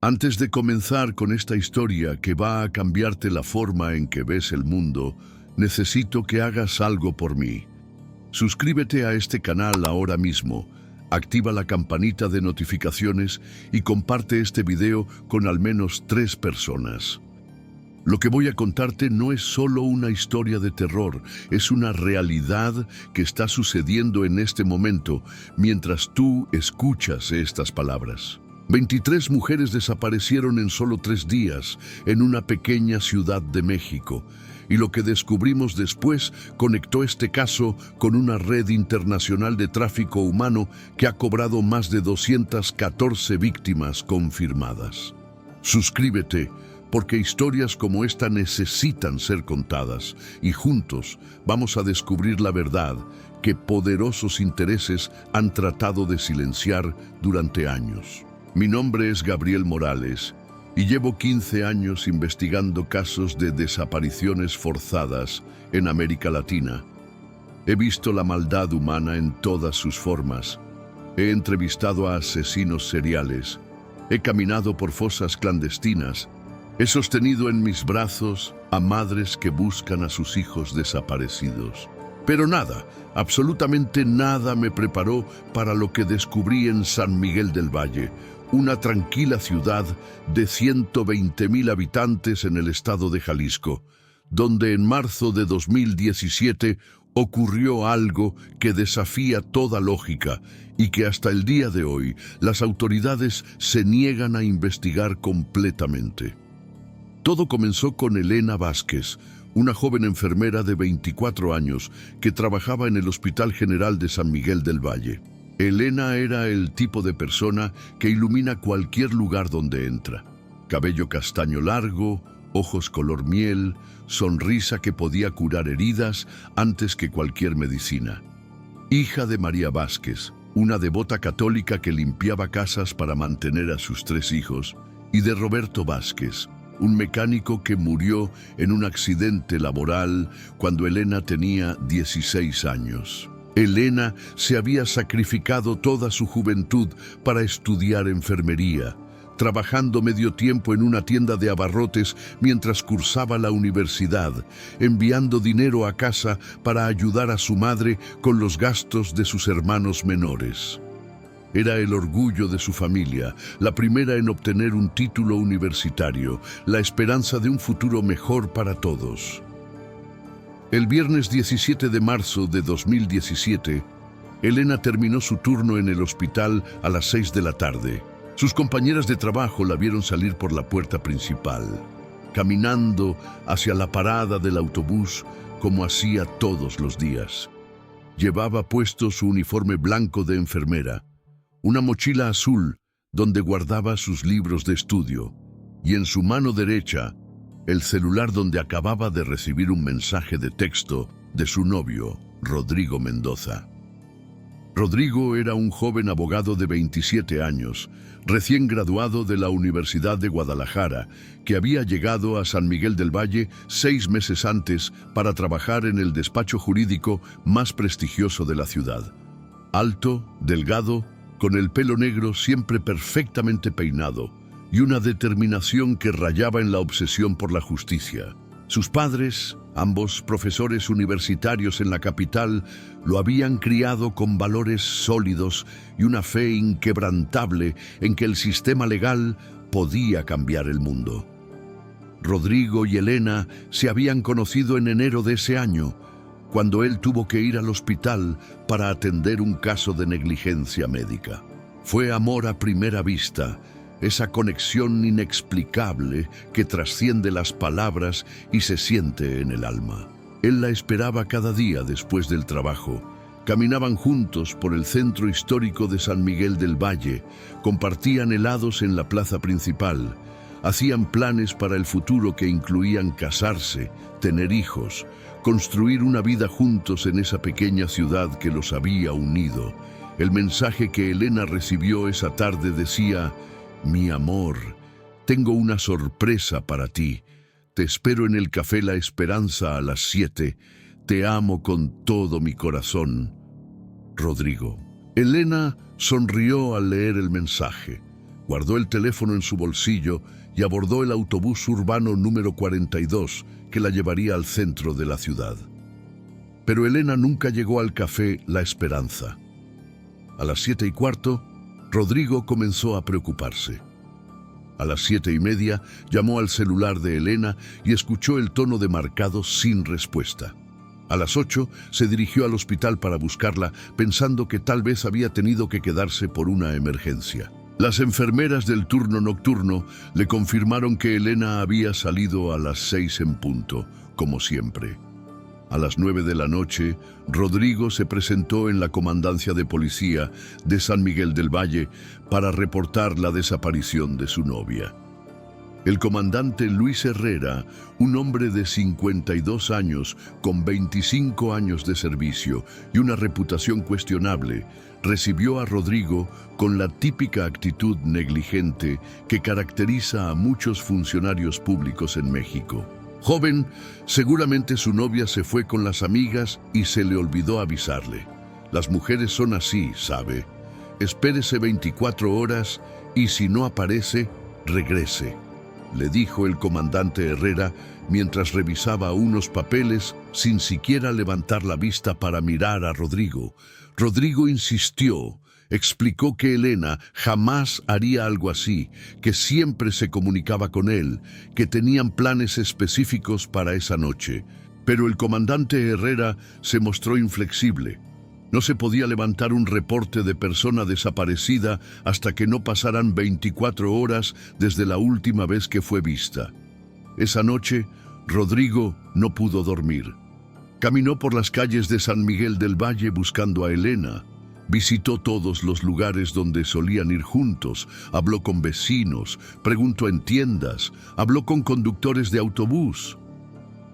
Antes de comenzar con esta historia que va a cambiarte la forma en que ves el mundo, necesito que hagas algo por mí. Suscríbete a este canal ahora mismo, activa la campanita de notificaciones y comparte este video con al menos 3 personas. Lo que voy a contarte no es solo una historia de terror, es una realidad que está sucediendo en este momento mientras tú escuchas estas palabras. 23 mujeres desaparecieron en solo 3 días en una pequeña ciudad de México, y lo que descubrimos después conectó este caso con una red internacional de tráfico humano que ha cobrado más de 214 víctimas confirmadas. Suscríbete, porque historias como esta necesitan ser contadas, y juntos vamos a descubrir la verdad que poderosos intereses han tratado de silenciar durante años. Mi nombre es Gabriel Morales y llevo 15 años investigando casos de desapariciones forzadas en América Latina. He visto la maldad humana en todas sus formas. He entrevistado a asesinos seriales. He caminado por fosas clandestinas. He sostenido en mis brazos a madres que buscan a sus hijos desaparecidos. Pero nada, absolutamente nada me preparó para lo que descubrí en San Miguel del Valle, una tranquila ciudad de 120,000 habitantes en el estado de Jalisco, donde en marzo de 2017 ocurrió algo que desafía toda lógica y que hasta el día de hoy las autoridades se niegan a investigar completamente. Todo comenzó con Elena Vázquez, una joven enfermera de 24 años que trabajaba en el Hospital General de San Miguel del Valle. Elena era el tipo de persona que ilumina cualquier lugar donde entra. Cabello castaño largo, ojos color miel, sonrisa que podía curar heridas antes que cualquier medicina. Hija de María Vázquez, una devota católica que limpiaba casas para mantener a sus 3 hijos, y de Roberto Vázquez, un mecánico que murió en un accidente laboral cuando Elena tenía 16 años. Elena se había sacrificado toda su juventud para estudiar enfermería, trabajando medio tiempo en una tienda de abarrotes mientras cursaba la universidad, enviando dinero a casa para ayudar a su madre con los gastos de sus hermanos menores. Era el orgullo de su familia, la primera en obtener un título universitario, la esperanza de un futuro mejor para todos. El viernes 17 de marzo de 2017, Elena terminó su turno en el hospital a las 6 de la tarde. Sus compañeras de trabajo la vieron salir por la puerta principal, caminando hacia la parada del autobús como hacía todos los días. Llevaba puesto su uniforme blanco de enfermera, una mochila azul donde guardaba sus libros de estudio, y en su mano derecha, el celular donde acababa de recibir un mensaje de texto de su novio, Rodrigo Mendoza. Rodrigo era un joven abogado de 27 años, recién graduado de la Universidad de Guadalajara, que había llegado a San Miguel del Valle 6 meses antes para trabajar en el despacho jurídico más prestigioso de la ciudad. Alto, delgado, con el pelo negro siempre perfectamente peinado, y una determinación que rayaba en la obsesión por la justicia. Sus padres, ambos profesores universitarios en la capital, lo habían criado con valores sólidos y una fe inquebrantable en que el sistema legal podía cambiar el mundo. Rodrigo y Elena se habían conocido en enero de ese año, cuando él tuvo que ir al hospital para atender un caso de negligencia médica. Fue amor a primera vista, esa conexión inexplicable que trasciende las palabras y se siente en el alma. Él la esperaba cada día después del trabajo. Caminaban juntos por el centro histórico de San Miguel del Valle, compartían helados en la plaza principal, hacían planes para el futuro que incluían casarse, tener hijos, construir una vida juntos en esa pequeña ciudad que los había unido. El mensaje que Elena recibió esa tarde decía: «Mi amor, tengo una sorpresa para ti. Te espero en el Café La Esperanza a las 7. Te amo con todo mi corazón. Rodrigo». Elena sonrió al leer el mensaje, Guardó el teléfono en su bolsillo y abordó el autobús urbano número 42 que la llevaría al centro de la ciudad. Pero Elena nunca llegó al café La Esperanza. A las 7:15, Rodrigo comenzó a preocuparse. A las 7:30 llamó al celular de Elena y escuchó el tono de marcado sin respuesta. A las 8 se dirigió al hospital para buscarla, pensando que tal vez había tenido que quedarse por una emergencia. Las enfermeras del turno nocturno le confirmaron que Elena había salido a las 6 en punto, como siempre. A las 9 de la noche, Rodrigo se presentó en la comandancia de policía de San Miguel del Valle para reportar la desaparición de su novia. El comandante Luis Herrera, un hombre de 52 años con 25 años de servicio y una reputación cuestionable, recibió a Rodrigo con la típica actitud negligente que caracteriza a muchos funcionarios públicos en México. Joven, seguramente su novia se fue con las amigas y se le olvidó avisarle. Las mujeres son así, ¿sabe? Espérese 24 horas y si no aparece, regrese, le dijo el comandante Herrera mientras revisaba unos papeles sin siquiera levantar la vista para mirar a Rodrigo. Rodrigo insistió, explicó que Elena jamás haría algo así, que siempre se comunicaba con él, que tenían planes específicos para esa noche. Pero el comandante Herrera se mostró inflexible. No se podía levantar un reporte de persona desaparecida hasta que no pasaran 24 horas desde la última vez que fue vista. Esa noche, Rodrigo no pudo dormir. Caminó por las calles de San Miguel del Valle buscando a Elena. Visitó todos los lugares donde solían ir juntos, habló con vecinos, preguntó en tiendas, habló con conductores de autobús.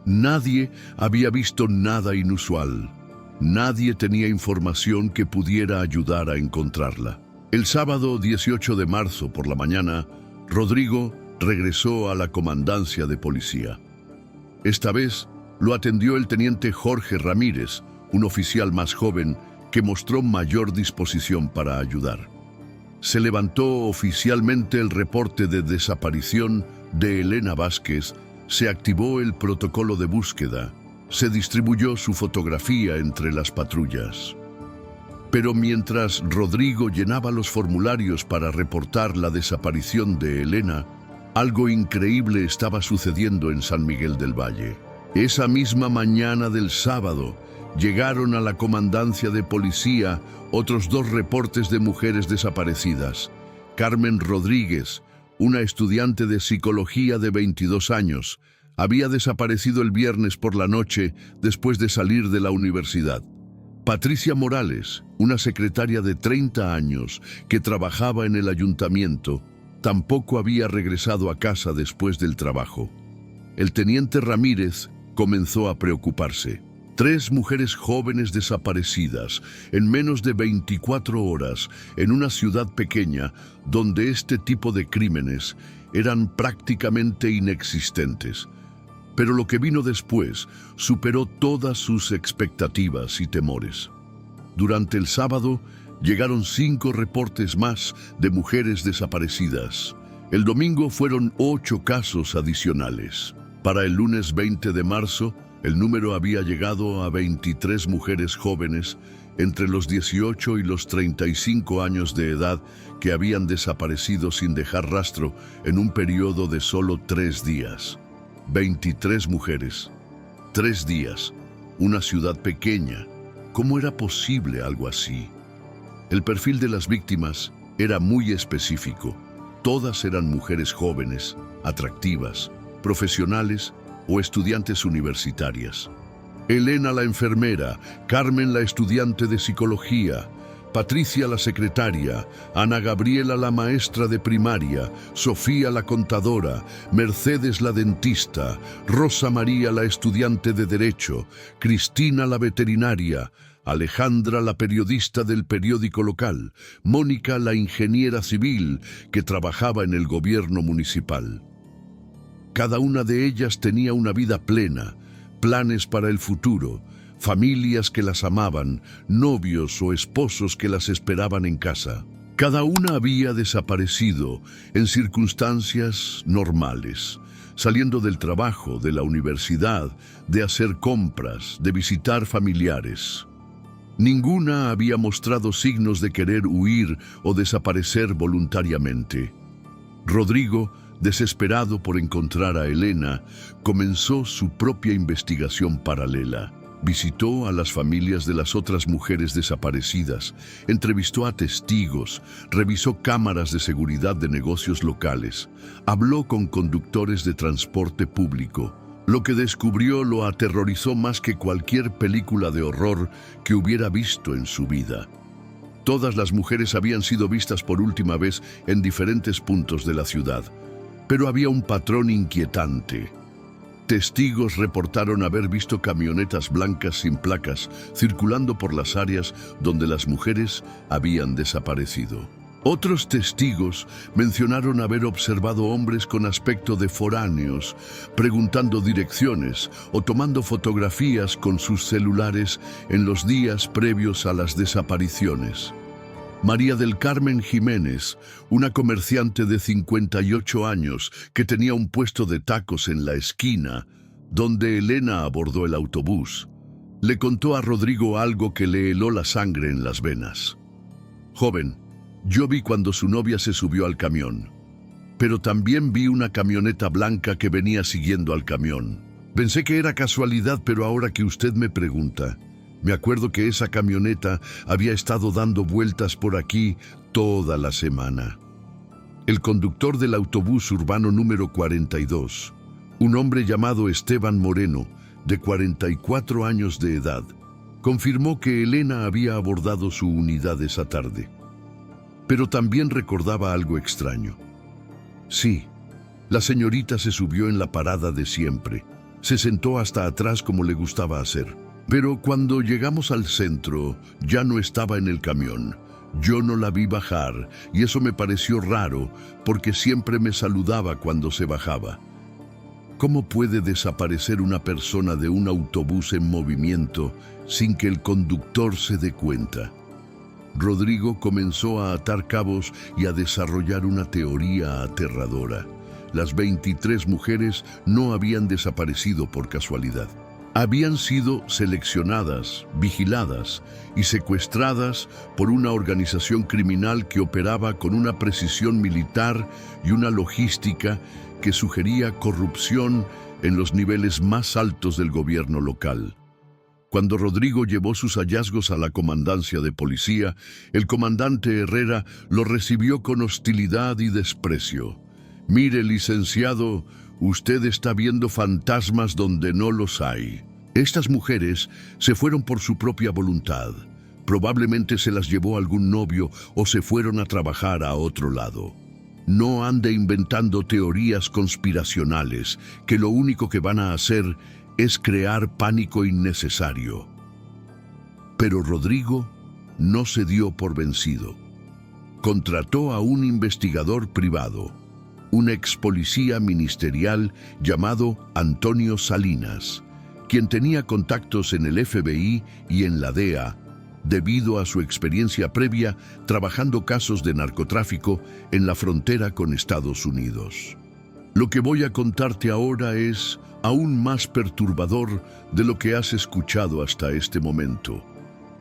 Nadie había visto nada inusual. Nadie tenía información que pudiera ayudar a encontrarla. El sábado 18 de marzo por la mañana, Rodrigo regresó a la comandancia de policía. Esta vez lo atendió el teniente Jorge Ramírez, un oficial más joven que mostró mayor disposición para ayudar. Se levantó oficialmente el reporte de desaparición de Elena Vázquez, se activó el protocolo de búsqueda, se distribuyó su fotografía entre las patrullas. Pero mientras Rodrigo llenaba los formularios para reportar la desaparición de Elena, algo increíble estaba sucediendo en San Miguel del Valle. Esa misma mañana del sábado, llegaron a la comandancia de policía otros 2 reportes de mujeres desaparecidas. Carmen Rodríguez, una estudiante de psicología de 22 años, había desaparecido el viernes por la noche después de salir de la universidad. Patricia Morales, una secretaria de 30 años que trabajaba en el ayuntamiento, tampoco había regresado a casa después del trabajo. El teniente Ramírez comenzó a preocuparse. 3 mujeres jóvenes desaparecidas en menos de 24 horas en una ciudad pequeña donde este tipo de crímenes eran prácticamente inexistentes. Pero lo que vino después superó todas sus expectativas y temores. Durante el sábado llegaron 5 reportes más de mujeres desaparecidas. El domingo fueron 8 casos adicionales. Para el lunes 20 de marzo, el número había llegado a 23 mujeres jóvenes entre los 18 y los 35 años de edad que habían desaparecido sin dejar rastro en un periodo de solo 3 días. 23 mujeres, 3 días, una ciudad pequeña. ¿Cómo era posible algo así? El perfil de las víctimas era muy específico. Todas eran mujeres jóvenes, atractivas, profesionales o estudiantes universitarias. Elena la enfermera, Carmen la estudiante de psicología, Patricia la secretaria, Ana Gabriela la maestra de primaria, Sofía la contadora, Mercedes la dentista, Rosa María la estudiante de derecho, Cristina la veterinaria, Alejandra la periodista del periódico local, Mónica la ingeniera civil que trabajaba en el gobierno municipal. Cada una de ellas tenía una vida plena, planes para el futuro, familias que las amaban, novios o esposos que las esperaban en casa. Cada una había desaparecido en circunstancias normales, saliendo del trabajo, de la universidad, de hacer compras, de visitar familiares. Ninguna había mostrado signos de querer huir o desaparecer voluntariamente. Rodrigo, desesperado por encontrar a Elena, comenzó su propia investigación paralela. Visitó a las familias de las otras mujeres desaparecidas, entrevistó a testigos, revisó cámaras de seguridad de negocios locales, habló con conductores de transporte público. Lo que descubrió lo aterrorizó más que cualquier película de horror que hubiera visto en su vida. Todas las mujeres habían sido vistas por última vez en diferentes puntos de la ciudad, pero había un patrón inquietante. Testigos reportaron haber visto camionetas blancas sin placas circulando por las áreas donde las mujeres habían desaparecido. Otros testigos mencionaron haber observado hombres con aspecto de foráneos, preguntando direcciones o tomando fotografías con sus celulares en los días previos a las desapariciones. María del Carmen Jiménez, una comerciante de 58 años que tenía un puesto de tacos en la esquina, donde Elena abordó el autobús, le contó a Rodrigo algo que le heló la sangre en las venas. Joven, yo vi cuando su novia se subió al camión, pero también vi una camioneta blanca que venía siguiendo al camión. Pensé que era casualidad, pero ahora que usted me pregunta, me acuerdo que esa camioneta había estado dando vueltas por aquí toda la semana. El conductor del autobús urbano número 42, un hombre llamado Esteban Moreno, de 44 años de edad, confirmó que Elena había abordado su unidad esa tarde. Pero también recordaba algo extraño. Sí, la señorita se subió en la parada de siempre. Se sentó hasta atrás como le gustaba hacer. Pero cuando llegamos al centro, ya no estaba en el camión. Yo no la vi bajar y eso me pareció raro porque siempre me saludaba cuando se bajaba. ¿Cómo puede desaparecer una persona de un autobús en movimiento sin que el conductor se dé cuenta? Rodrigo comenzó a atar cabos y a desarrollar una teoría aterradora. Las 23 mujeres no habían desaparecido por casualidad. Habían sido seleccionadas, vigiladas y secuestradas por una organización criminal que operaba con una precisión militar y una logística que sugería corrupción en los niveles más altos del gobierno local. Cuando Rodrigo llevó sus hallazgos a la comandancia de policía, el comandante Herrera lo recibió con hostilidad y desprecio. Mire, licenciado, usted está viendo fantasmas donde no los hay. Estas mujeres se fueron por su propia voluntad. Probablemente se las llevó algún novio o se fueron a trabajar a otro lado. No ande inventando teorías conspiracionales, que lo único que van a hacer es crear pánico innecesario. Pero Rodrigo no se dio por vencido. Contrató a un investigador privado, un ex policía ministerial llamado Antonio Salinas, quien tenía contactos en el FBI y en la DEA, debido a su experiencia previa trabajando casos de narcotráfico en la frontera con Estados Unidos. Lo que voy a contarte ahora es aún más perturbador de lo que has escuchado hasta este momento,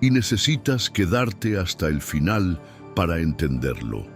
y necesitas quedarte hasta el final para entenderlo.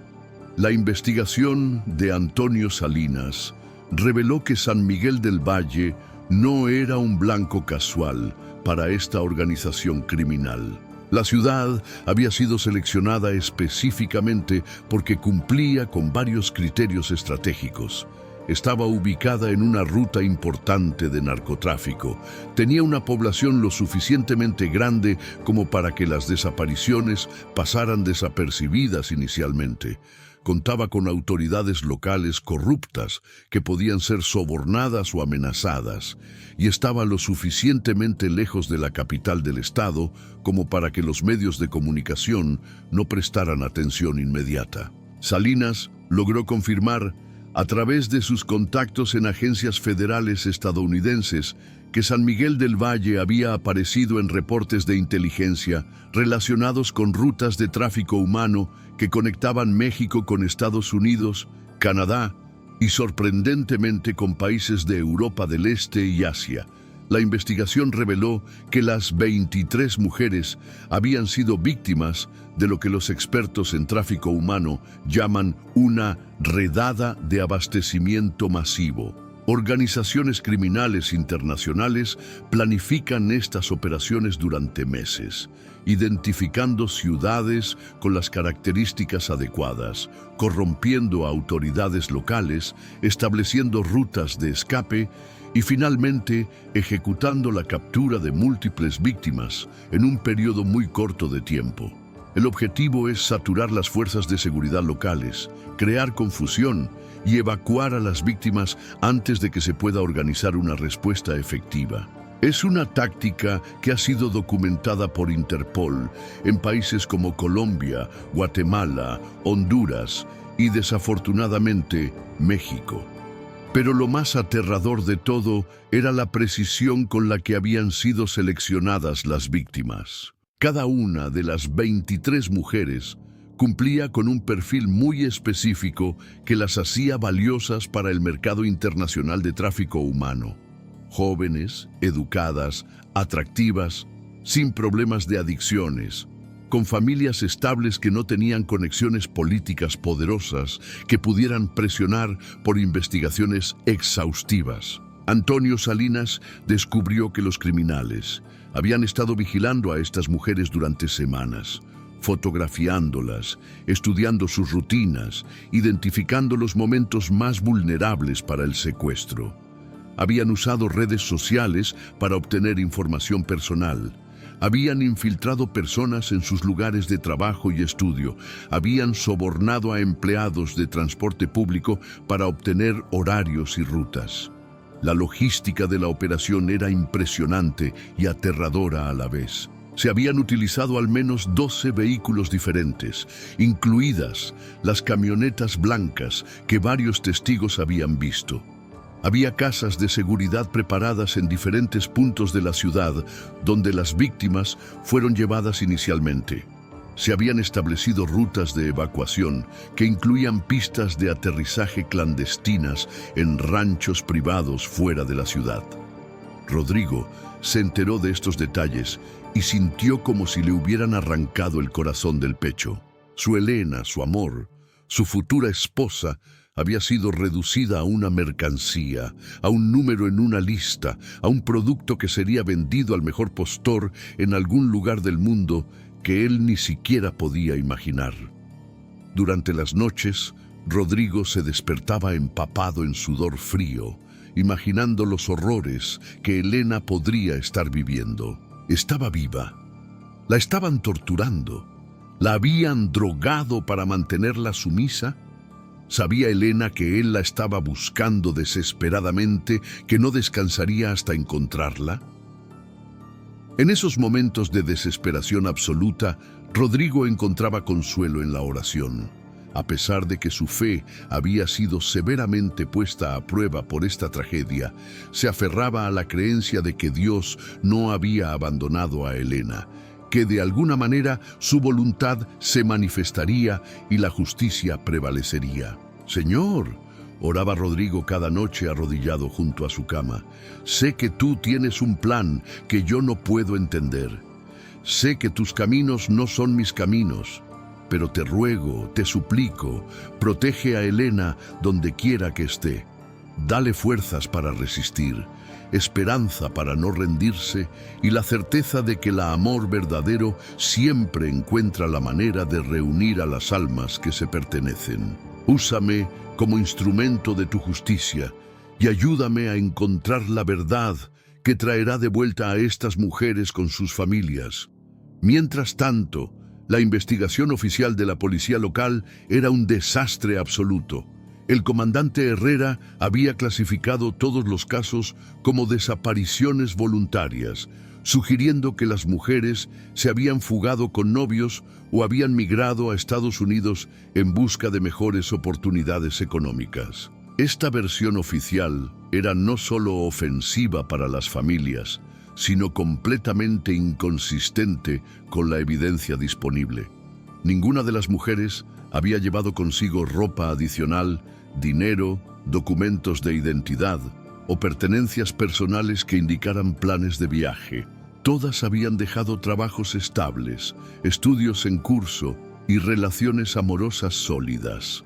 La investigación de Antonio Salinas reveló que San Miguel del Valle no era un blanco casual para esta organización criminal. La ciudad había sido seleccionada específicamente porque cumplía con varios criterios estratégicos. Estaba ubicada en una ruta importante de narcotráfico. Tenía una población lo suficientemente grande como para que las desapariciones pasaran desapercibidas inicialmente. Contaba con autoridades locales corruptas que podían ser sobornadas o amenazadas, y estaba lo suficientemente lejos de la capital del estado como para que los medios de comunicación no prestaran atención inmediata. Salinas logró confirmar a través de sus contactos en agencias federales estadounidenses, que San Miguel del Valle había aparecido en reportes de inteligencia relacionados con rutas de tráfico humano que conectaban México con Estados Unidos, Canadá y sorprendentemente con países de Europa del Este y Asia. La investigación reveló que las 23 mujeres habían sido víctimas de lo que los expertos en tráfico humano llaman una redada de abastecimiento masivo. Organizaciones criminales internacionales planifican estas operaciones durante meses, identificando ciudades con las características adecuadas, corrompiendo a autoridades locales, estableciendo rutas de escape y finalmente ejecutando la captura de múltiples víctimas en un periodo muy corto de tiempo. El objetivo es saturar las fuerzas de seguridad locales, crear confusión y evacuar a las víctimas antes de que se pueda organizar una respuesta efectiva. Es una táctica que ha sido documentada por Interpol en países como Colombia, Guatemala, Honduras y desafortunadamente México. Pero lo más aterrador de todo era la precisión con la que habían sido seleccionadas las víctimas. Cada una de las 23 mujeres cumplía con un perfil muy específico que las hacía valiosas para el mercado internacional de tráfico humano. Jóvenes, educadas, atractivas, sin problemas de adicciones, con familias estables que no tenían conexiones políticas poderosas que pudieran presionar por investigaciones exhaustivas. Antonio Salinas descubrió que los criminales habían estado vigilando a estas mujeres durante semanas, fotografiándolas, estudiando sus rutinas, identificando los momentos más vulnerables para el secuestro. Habían usado redes sociales para obtener información personal. Habían infiltrado personas en sus lugares de trabajo y estudio. Habían sobornado a empleados de transporte público para obtener horarios y rutas. La logística de la operación era impresionante y aterradora a la vez. Se habían utilizado al menos 12 vehículos diferentes, incluidas las camionetas blancas que varios testigos habían visto. Había casas de seguridad preparadas en diferentes puntos de la ciudad donde las víctimas fueron llevadas inicialmente. Se habían establecido rutas de evacuación que incluían pistas de aterrizaje clandestinas en ranchos privados fuera de la ciudad. Rodrigo se enteró de estos detalles y sintió como si le hubieran arrancado el corazón del pecho. Su Elena, su amor, su futura esposa, había sido reducida a una mercancía, a un número en una lista, a un producto que sería vendido al mejor postor en algún lugar del mundo que él ni siquiera podía imaginar. Durante las noches, Rodrigo se despertaba empapado en sudor frío, imaginando los horrores que Elena podría estar viviendo. Estaba viva. La estaban torturando. ¿La habían drogado para mantenerla sumisa? ¿Sabía Elena que él la estaba buscando desesperadamente, que no descansaría hasta encontrarla? En esos momentos de desesperación absoluta, Rodrigo encontraba consuelo en la oración. A pesar de que su fe había sido severamente puesta a prueba por esta tragedia, se aferraba a la creencia de que Dios no había abandonado a Elena, que de alguna manera su voluntad se manifestaría y la justicia prevalecería. «Señor», oraba Rodrigo cada noche arrodillado junto a su cama, «sé que tú tienes un plan que yo no puedo entender. Sé que tus caminos no son mis caminos, pero te ruego, te suplico, protege a Elena donde quiera que esté. Dale fuerzas para resistir, esperanza para no rendirse y la certeza de que el amor verdadero siempre encuentra la manera de reunir a las almas que se pertenecen. Úsame como instrumento de tu justicia y ayúdame a encontrar la verdad que traerá de vuelta a estas mujeres con sus familias». Mientras tanto, la investigación oficial de la policía local era un desastre absoluto. El comandante Herrera había clasificado todos los casos como desapariciones voluntarias, sugiriendo que las mujeres se habían fugado con novios o habían migrado a Estados Unidos en busca de mejores oportunidades económicas. Esta versión oficial era no solo ofensiva para las familias, sino completamente inconsistente con la evidencia disponible. Ninguna de las mujeres había llevado consigo ropa adicional, dinero, documentos de identidad o pertenencias personales que indicaran planes de viaje. Todas habían dejado trabajos estables, estudios en curso y relaciones amorosas sólidas.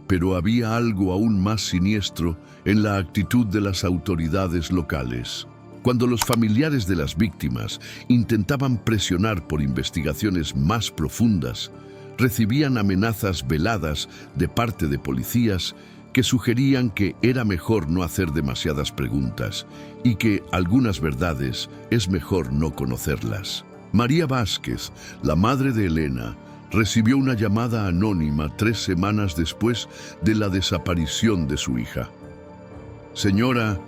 Pero había algo aún más siniestro en la actitud de las autoridades locales. Cuando los familiares de las víctimas intentaban presionar por investigaciones más profundas, recibían amenazas veladas de parte de policías que sugerían que era mejor no hacer demasiadas preguntas y que algunas verdades es mejor no conocerlas. María Vázquez, la madre de Elena, recibió una llamada anónima 3 semanas después de la desaparición de su hija. Señora,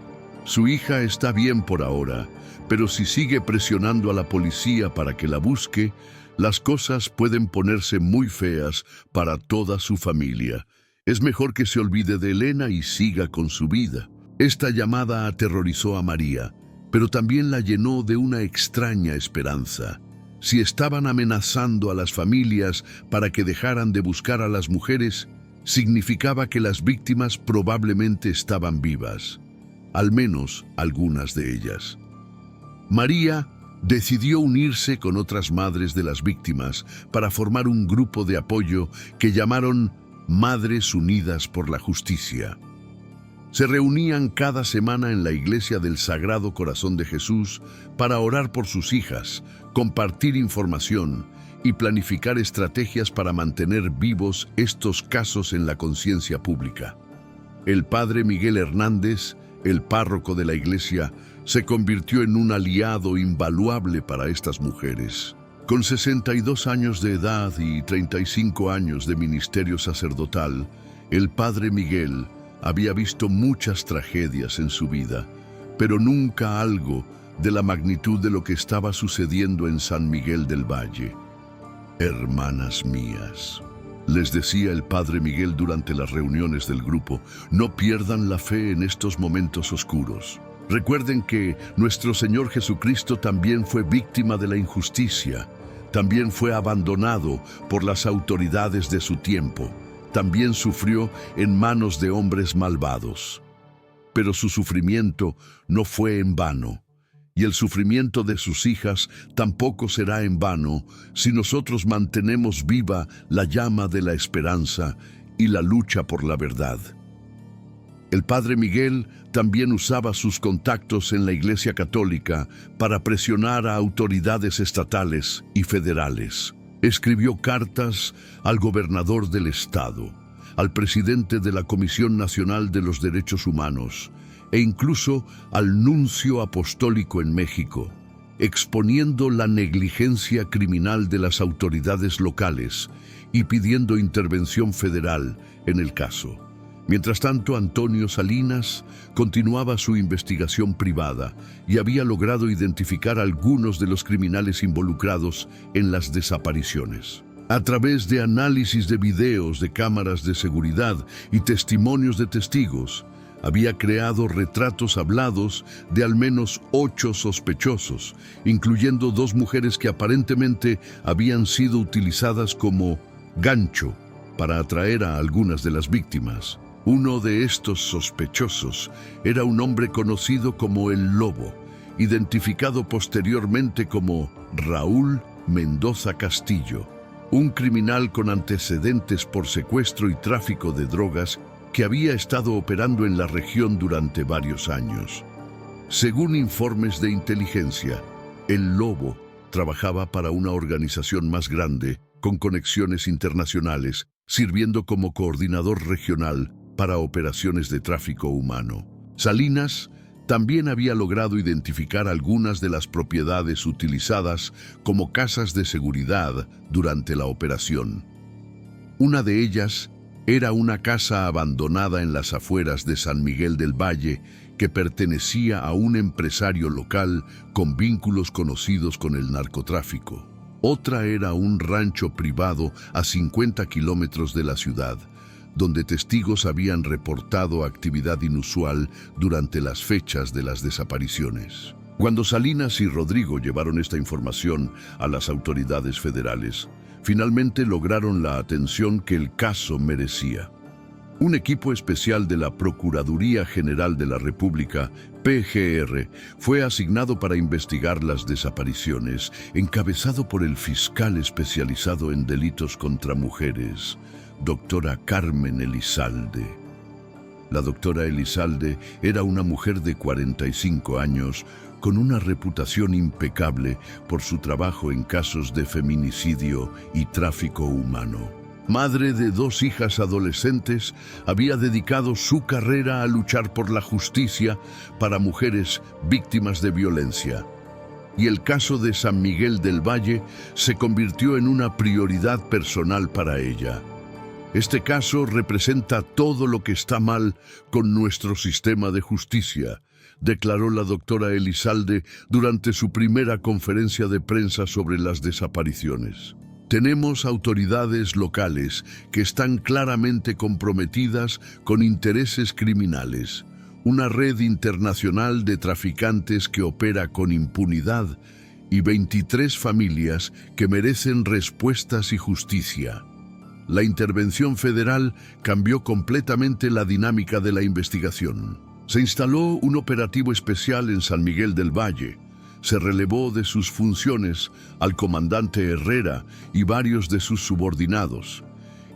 su hija está bien por ahora, pero si sigue presionando a la policía para que la busque, las cosas pueden ponerse muy feas para toda su familia. Es mejor que se olvide de Elena y siga con su vida. Esta llamada aterrorizó a María, pero también la llenó de una extraña esperanza. Si estaban amenazando a las familias para que dejaran de buscar a las mujeres, significaba que las víctimas probablemente estaban vivas, al menos algunas de ellas. María decidió unirse con otras madres de las víctimas para formar un grupo de apoyo que llamaron Madres Unidas por la Justicia. Se reunían cada semana en la iglesia del Sagrado Corazón de Jesús para orar por sus hijas, compartir información y planificar estrategias para mantener vivos estos casos en la conciencia pública. El padre Miguel Hernández, el párroco de la iglesia, se convirtió en un aliado invaluable para estas mujeres. Con 62 años de edad y 35 años de ministerio sacerdotal, el padre Miguel había visto muchas tragedias en su vida, pero nunca algo de la magnitud de lo que estaba sucediendo en San Miguel del Valle. Hermanas mías, les decía el padre Miguel durante las reuniones del grupo, no pierdan la fe en estos momentos oscuros. Recuerden que nuestro Señor Jesucristo también fue víctima de la injusticia, también fue abandonado por las autoridades de su tiempo, también sufrió en manos de hombres malvados. Pero su sufrimiento no fue en vano, y el sufrimiento de sus hijas tampoco será en vano si nosotros mantenemos viva la llama de la esperanza y la lucha por la verdad. El padre Miguel también usaba sus contactos en la Iglesia Católica para presionar a autoridades estatales y federales. Escribió cartas al gobernador del estado, al presidente de la Comisión Nacional de los Derechos Humanos e incluso al nuncio apostólico en México, exponiendo la negligencia criminal de las autoridades locales y pidiendo intervención federal en el caso. Mientras tanto, Antonio Salinas continuaba su investigación privada y había logrado identificar a algunos de los criminales involucrados en las desapariciones. A través de análisis de videos de cámaras de seguridad y testimonios de testigos, había creado retratos hablados de al menos 8 sospechosos, incluyendo 2 mujeres que aparentemente habían sido utilizadas como gancho para atraer a algunas de las víctimas. Uno de estos sospechosos era un hombre conocido como el Lobo, identificado posteriormente como Raúl Mendoza Castillo, un criminal con antecedentes por secuestro y tráfico de drogas que había estado operando en la región durante varios años. Según informes de inteligencia, el Lobo trabajaba para una organización más grande con conexiones internacionales, sirviendo como coordinador regional para operaciones de tráfico humano. Salinas también había logrado identificar algunas de las propiedades utilizadas como casas de seguridad durante la operación. Una de ellas era una casa abandonada en las afueras de San Miguel del Valle que pertenecía a un empresario local con vínculos conocidos con el narcotráfico. Otra era un rancho privado a 50 kilómetros de la ciudad, donde testigos habían reportado actividad inusual durante las fechas de las desapariciones. Cuando Salinas y Rodrigo llevaron esta información a las autoridades federales, finalmente lograron la atención que el caso merecía. Un equipo especial de la Procuraduría General de la República, PGR, fue asignado para investigar las desapariciones, encabezado por el fiscal especializado en delitos contra mujeres, doctora Carmen Elizalde. La doctora Elizalde era una mujer de 45 años, con una reputación impecable por su trabajo en casos de feminicidio y tráfico humano. Madre de 2 hijas adolescentes, había dedicado su carrera a luchar por la justicia para mujeres víctimas de violencia. Y el caso de San Miguel del Valle se convirtió en una prioridad personal para ella. Este caso representa todo lo que está mal con nuestro sistema de justicia, declaró la doctora Elizalde durante su primera conferencia de prensa sobre las desapariciones. Tenemos autoridades locales que están claramente comprometidas con intereses criminales, una red internacional de traficantes que opera con impunidad y 23 familias que merecen respuestas y justicia. La intervención federal cambió completamente la dinámica de la investigación. Se instaló un operativo especial en San Miguel del Valle. Se relevó de sus funciones al comandante Herrera y varios de sus subordinados,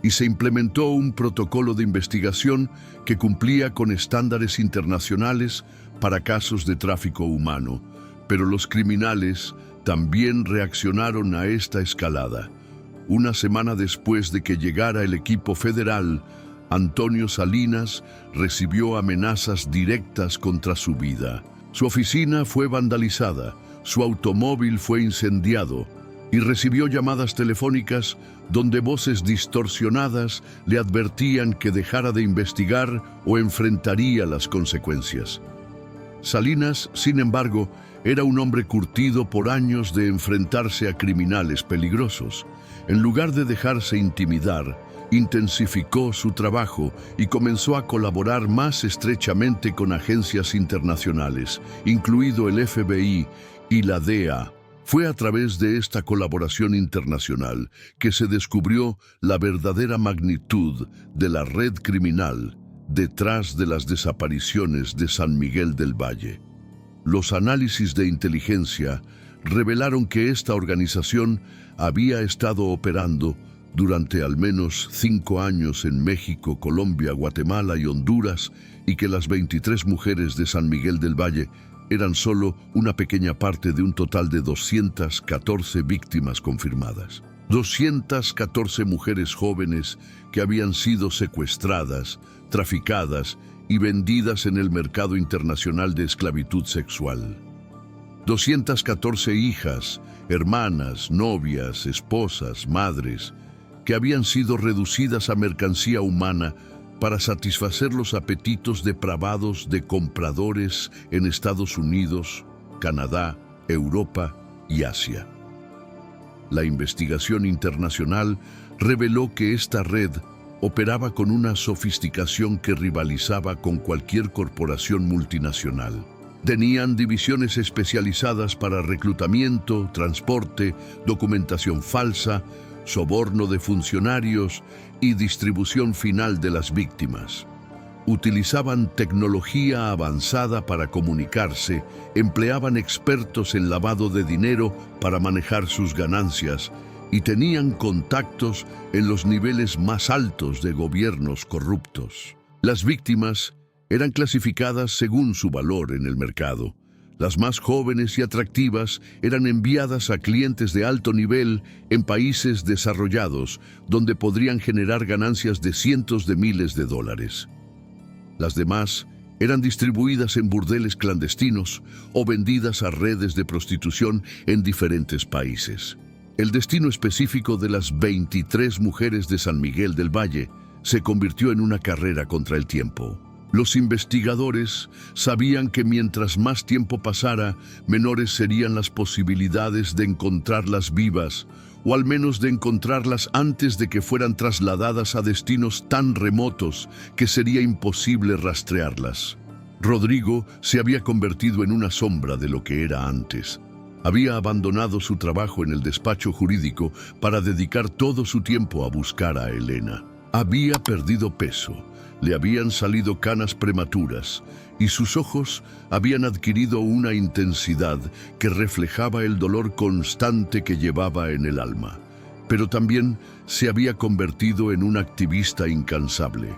y se implementó un protocolo de investigación que cumplía con estándares internacionales para casos de tráfico humano, pero los criminales también reaccionaron a esta escalada. Una semana después de que llegara el equipo federal, Antonio Salinas recibió amenazas directas contra su vida. Su oficina fue vandalizada, su automóvil fue incendiado y recibió llamadas telefónicas donde voces distorsionadas le advertían que dejara de investigar o enfrentaría las consecuencias. Salinas, sin embargo, era un hombre curtido por años de enfrentarse a criminales peligrosos. En lugar de dejarse intimidar, intensificó su trabajo y comenzó a colaborar más estrechamente con agencias internacionales, incluido el FBI y la DEA. Fue a través de esta colaboración internacional que se descubrió la verdadera magnitud de la red criminal detrás de las desapariciones de San Miguel del Valle. Los análisis de inteligencia revelaron que esta organización había estado operando durante al menos 5 años en México, Colombia, Guatemala y Honduras, y que las 23 mujeres de San Miguel del Valle eran solo una pequeña parte de un total de 214 víctimas confirmadas. 214 mujeres jóvenes que habían sido secuestradas, traficadas y vendidas en el mercado internacional de esclavitud sexual. 214 hijas, hermanas, novias, esposas, madres, que habían sido reducidas a mercancía humana para satisfacer los apetitos depravados de compradores en Estados Unidos, Canadá, Europa y Asia. La investigación internacional reveló que esta red operaba con una sofisticación que rivalizaba con cualquier corporación multinacional. Tenían divisiones especializadas para reclutamiento, transporte, documentación falsa, soborno de funcionarios y distribución final de las víctimas. Utilizaban tecnología avanzada para comunicarse, empleaban expertos en lavado de dinero para manejar sus ganancias y tenían contactos en los niveles más altos de gobiernos corruptos. Las víctimas eran clasificadas según su valor en el mercado. Las más jóvenes y atractivas eran enviadas a clientes de alto nivel en países desarrollados, donde podrían generar ganancias de cientos de miles de dólares. Las demás eran distribuidas en burdeles clandestinos o vendidas a redes de prostitución en diferentes países. El destino específico de las 23 mujeres de San Miguel del Valle se convirtió en una carrera contra el tiempo. Los investigadores sabían que mientras más tiempo pasara, menores serían las posibilidades de encontrarlas vivas o al menos de encontrarlas antes de que fueran trasladadas a destinos tan remotos que sería imposible rastrearlas. Rodrigo se había convertido en una sombra de lo que era antes. Había abandonado su trabajo en el despacho jurídico para dedicar todo su tiempo a buscar a Elena. Había perdido peso, le habían salido canas prematuras y sus ojos habían adquirido una intensidad que reflejaba el dolor constante que llevaba en el alma. Pero también se había convertido en un activista incansable.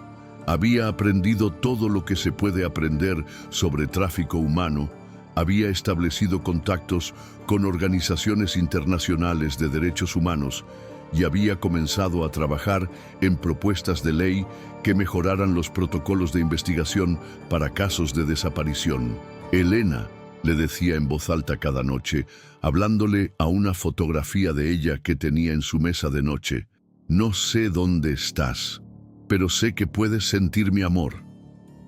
Había aprendido todo lo que se puede aprender sobre tráfico humano, había establecido contactos con organizaciones internacionales de derechos humanos y había comenzado a trabajar en propuestas de ley que mejoraran los protocolos de investigación para casos de desaparición. Elena, le decía en voz alta cada noche, hablándole a una fotografía de ella que tenía en su mesa de noche, no sé dónde estás, pero sé que puedes sentir mi amor.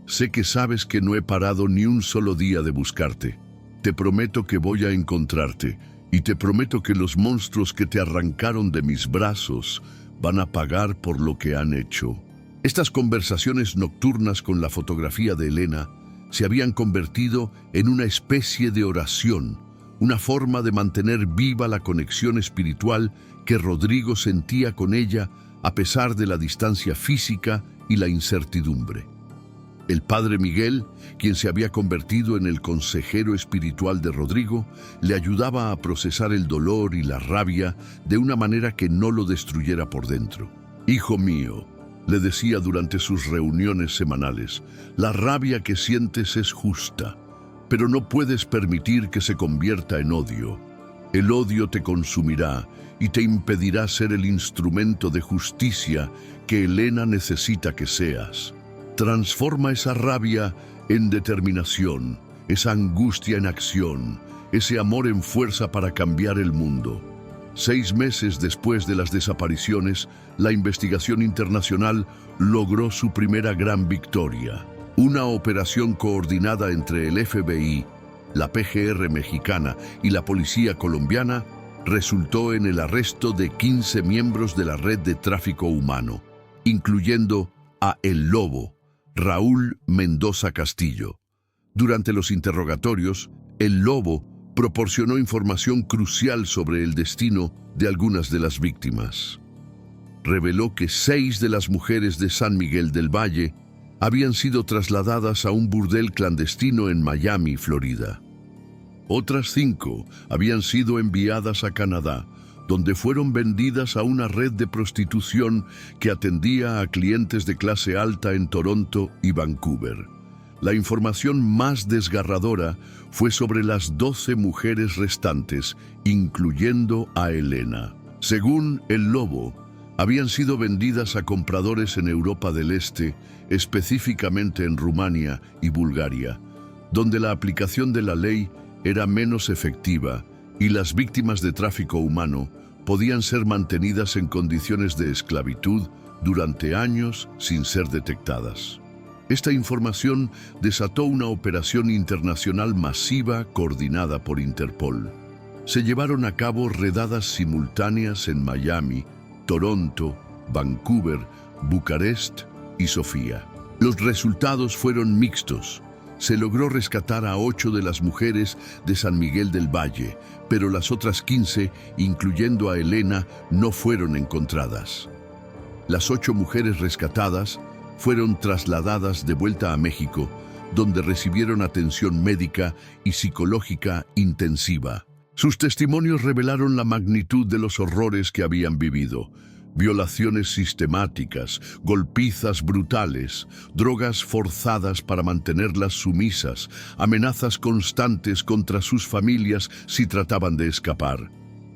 Sé que sabes que no he parado ni un solo día de buscarte. Te prometo que voy a encontrarte y te prometo que los monstruos que te arrancaron de mis brazos van a pagar por lo que han hecho. Estas conversaciones nocturnas con la fotografía de Elena se habían convertido en una especie de oración, una forma de mantener viva la conexión espiritual que Rodrigo sentía con ella a pesar de la distancia física y la incertidumbre. El padre Miguel, quien se había convertido en el consejero espiritual de Rodrigo, le ayudaba a procesar el dolor y la rabia de una manera que no lo destruyera por dentro. Hijo mío, le decía durante sus reuniones semanales, la rabia que sientes es justa, pero no puedes permitir que se convierta en odio. El odio te consumirá y te impedirá ser el instrumento de justicia que Elena necesita que seas. Transforma esa rabia en determinación, esa angustia en acción, ese amor en fuerza para cambiar el mundo. 6 meses después de las desapariciones, la investigación internacional logró su primera gran victoria. Una operación coordinada entre el FBI, la PGR mexicana y la policía colombiana resultó en el arresto de 15 miembros de la red de tráfico humano, incluyendo a El Lobo, Raúl Mendoza Castillo. Durante los interrogatorios, El Lobo proporcionó información crucial sobre el destino de algunas de las víctimas. Reveló que 6 de las mujeres de San Miguel del Valle habían sido trasladadas a un burdel clandestino en Miami, Florida. Otras 5 habían sido enviadas a Canadá, donde fueron vendidas a una red de prostitución que atendía a clientes de clase alta en Toronto y Vancouver. La información más desgarradora fue sobre las 12 mujeres restantes, incluyendo a Elena. Según El Lobo, habían sido vendidas a compradores en Europa del Este, específicamente en Rumania y Bulgaria, donde la aplicación de la ley era menos efectiva y las víctimas de tráfico humano podían ser mantenidas en condiciones de esclavitud durante años sin ser detectadas. Esta información desató una operación internacional masiva coordinada por Interpol. Se llevaron a cabo redadas simultáneas en Miami, Toronto, Vancouver, Bucarest y Sofía. Los resultados fueron mixtos. Se logró rescatar a 8 de las mujeres de San Miguel del Valle, pero las otras 15, incluyendo a Elena, no fueron encontradas. Las 8 mujeres rescatadas fueron trasladadas de vuelta a México, donde recibieron atención médica y psicológica intensiva. Sus testimonios revelaron la magnitud de los horrores que habían vivido. Violaciones sistemáticas, golpizas brutales, drogas forzadas para mantenerlas sumisas, amenazas constantes contra sus familias si trataban de escapar.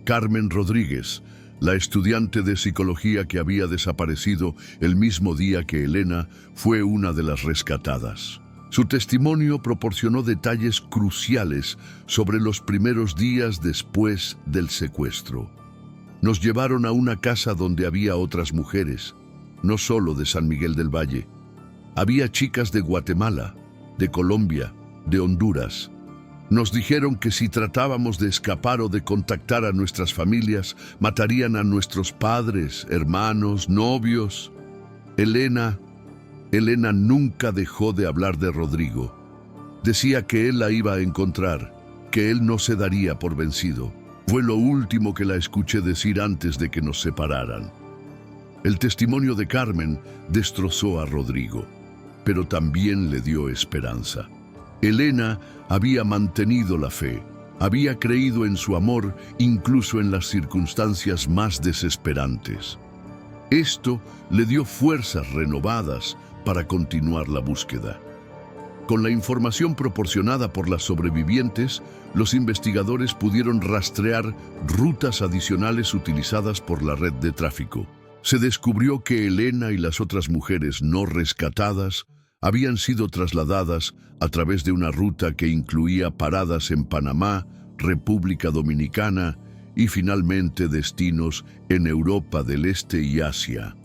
Carmen Rodríguez, la estudiante de psicología que había desaparecido el mismo día que Elena, fue una de las rescatadas. Su testimonio proporcionó detalles cruciales sobre los primeros días después del secuestro. Nos llevaron a una casa donde había otras mujeres, no solo de San Miguel del Valle. Había chicas de Guatemala, de Colombia, de Honduras. Nos dijeron que si tratábamos de escapar o de contactar a nuestras familias, matarían a nuestros padres, hermanos, novios. Elena nunca dejó de hablar de Rodrigo. Decía que él la iba a encontrar, que él no se daría por vencido. Fue lo último que la escuché decir antes de que nos separaran. El testimonio de Carmen destrozó a Rodrigo, pero también le dio esperanza. Elena había mantenido la fe, había creído en su amor incluso en las circunstancias más desesperantes. Esto le dio fuerzas renovadas para continuar la búsqueda. Con la información proporcionada por las sobrevivientes, los investigadores pudieron rastrear rutas adicionales utilizadas por la red de tráfico. Se descubrió que Elena y las otras mujeres no rescatadas habían sido trasladadas a través de una ruta que incluía paradas en Panamá, República Dominicana y finalmente destinos en Europa del Este y Asia.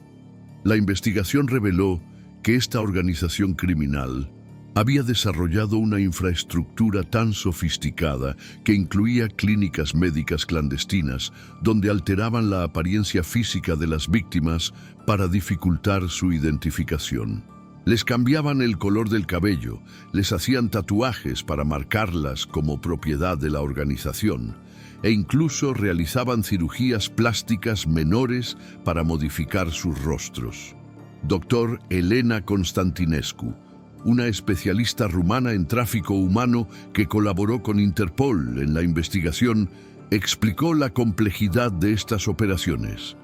La investigación reveló que esta organización criminal había desarrollado una infraestructura tan sofisticada que incluía clínicas médicas clandestinas donde alteraban la apariencia física de las víctimas para dificultar su identificación. Les cambiaban el color del cabello, les hacían tatuajes para marcarlas como propiedad de la organización e incluso realizaban cirugías plásticas menores para modificar sus rostros. Dr. Elena Constantinescu, una especialista rumana en tráfico humano que colaboró con Interpol en la investigación, explicó la complejidad de estas operaciones.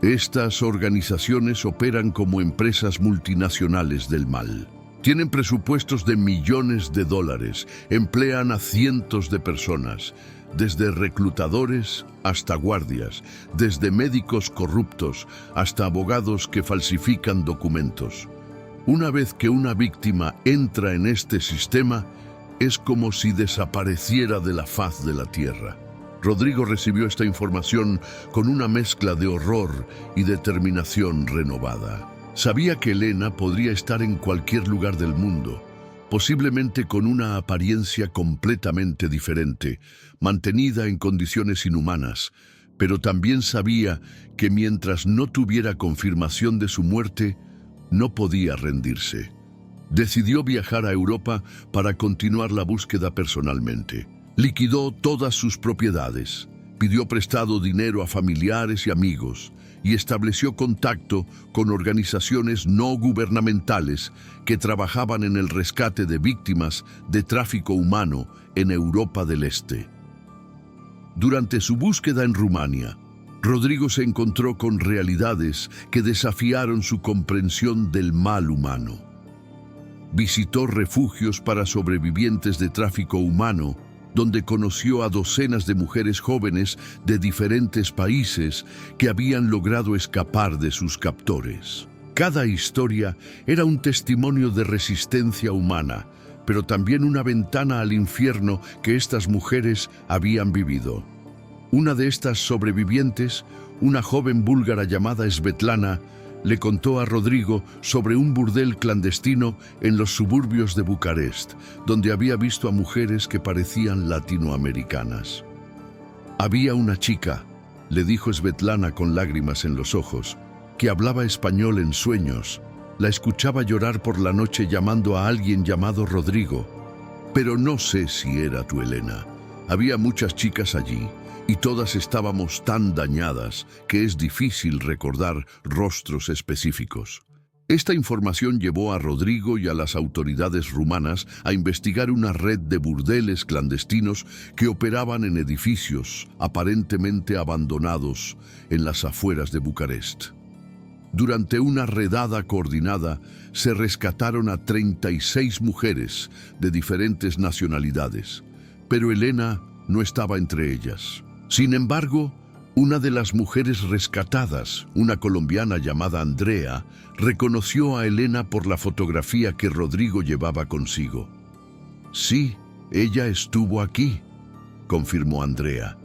Estas organizaciones operan como empresas multinacionales del mal. Tienen presupuestos de millones de dólares, emplean a cientos de personas, desde reclutadores hasta guardias, desde médicos corruptos hasta abogados que falsifican documentos. Una vez que una víctima entra en este sistema, es como si desapareciera de la faz de la tierra. Rodrigo recibió esta información con una mezcla de horror y determinación renovada. Sabía que Elena podría estar en cualquier lugar del mundo, posiblemente con una apariencia completamente diferente, mantenida en condiciones inhumanas, pero también sabía que mientras no tuviera confirmación de su muerte, no podía rendirse. Decidió viajar a Europa para continuar la búsqueda personalmente. Liquidó todas sus propiedades, pidió prestado dinero a familiares y amigos y estableció contacto con organizaciones no gubernamentales que trabajaban en el rescate de víctimas de tráfico humano en Europa del Este. Durante su búsqueda en Rumania, Rodrigo se encontró con realidades que desafiaron su comprensión del mal humano. Visitó refugios para sobrevivientes de tráfico humano, donde conoció a docenas de mujeres jóvenes de diferentes países que habían logrado escapar de sus captores. Cada historia era un testimonio de resistencia humana, pero también una ventana al infierno que estas mujeres habían vivido. Una de estas sobrevivientes, una joven búlgara llamada Svetlana, le contó a Rodrigo sobre un burdel clandestino en los suburbios de Bucarest, donde había visto a mujeres que parecían latinoamericanas. Había una chica, le dijo Svetlana con lágrimas en los ojos, que hablaba español en sueños. La escuchaba llorar por la noche llamando a alguien llamado Rodrigo. Pero no sé si era tu Elena. Había muchas chicas allí, y todas estábamos tan dañadas que es difícil recordar rostros específicos. Esta información llevó a Rodrigo y a las autoridades rumanas a investigar una red de burdeles clandestinos que operaban en edificios aparentemente abandonados en las afueras de Bucarest. Durante una redada coordinada, se rescataron a 36 mujeres de diferentes nacionalidades, pero Elena no estaba entre ellas. Sin embargo, una de las mujeres rescatadas, una colombiana llamada Andrea, reconoció a Elena por la fotografía que Rodrigo llevaba consigo. Sí, ella estuvo aquí, confirmó Andrea.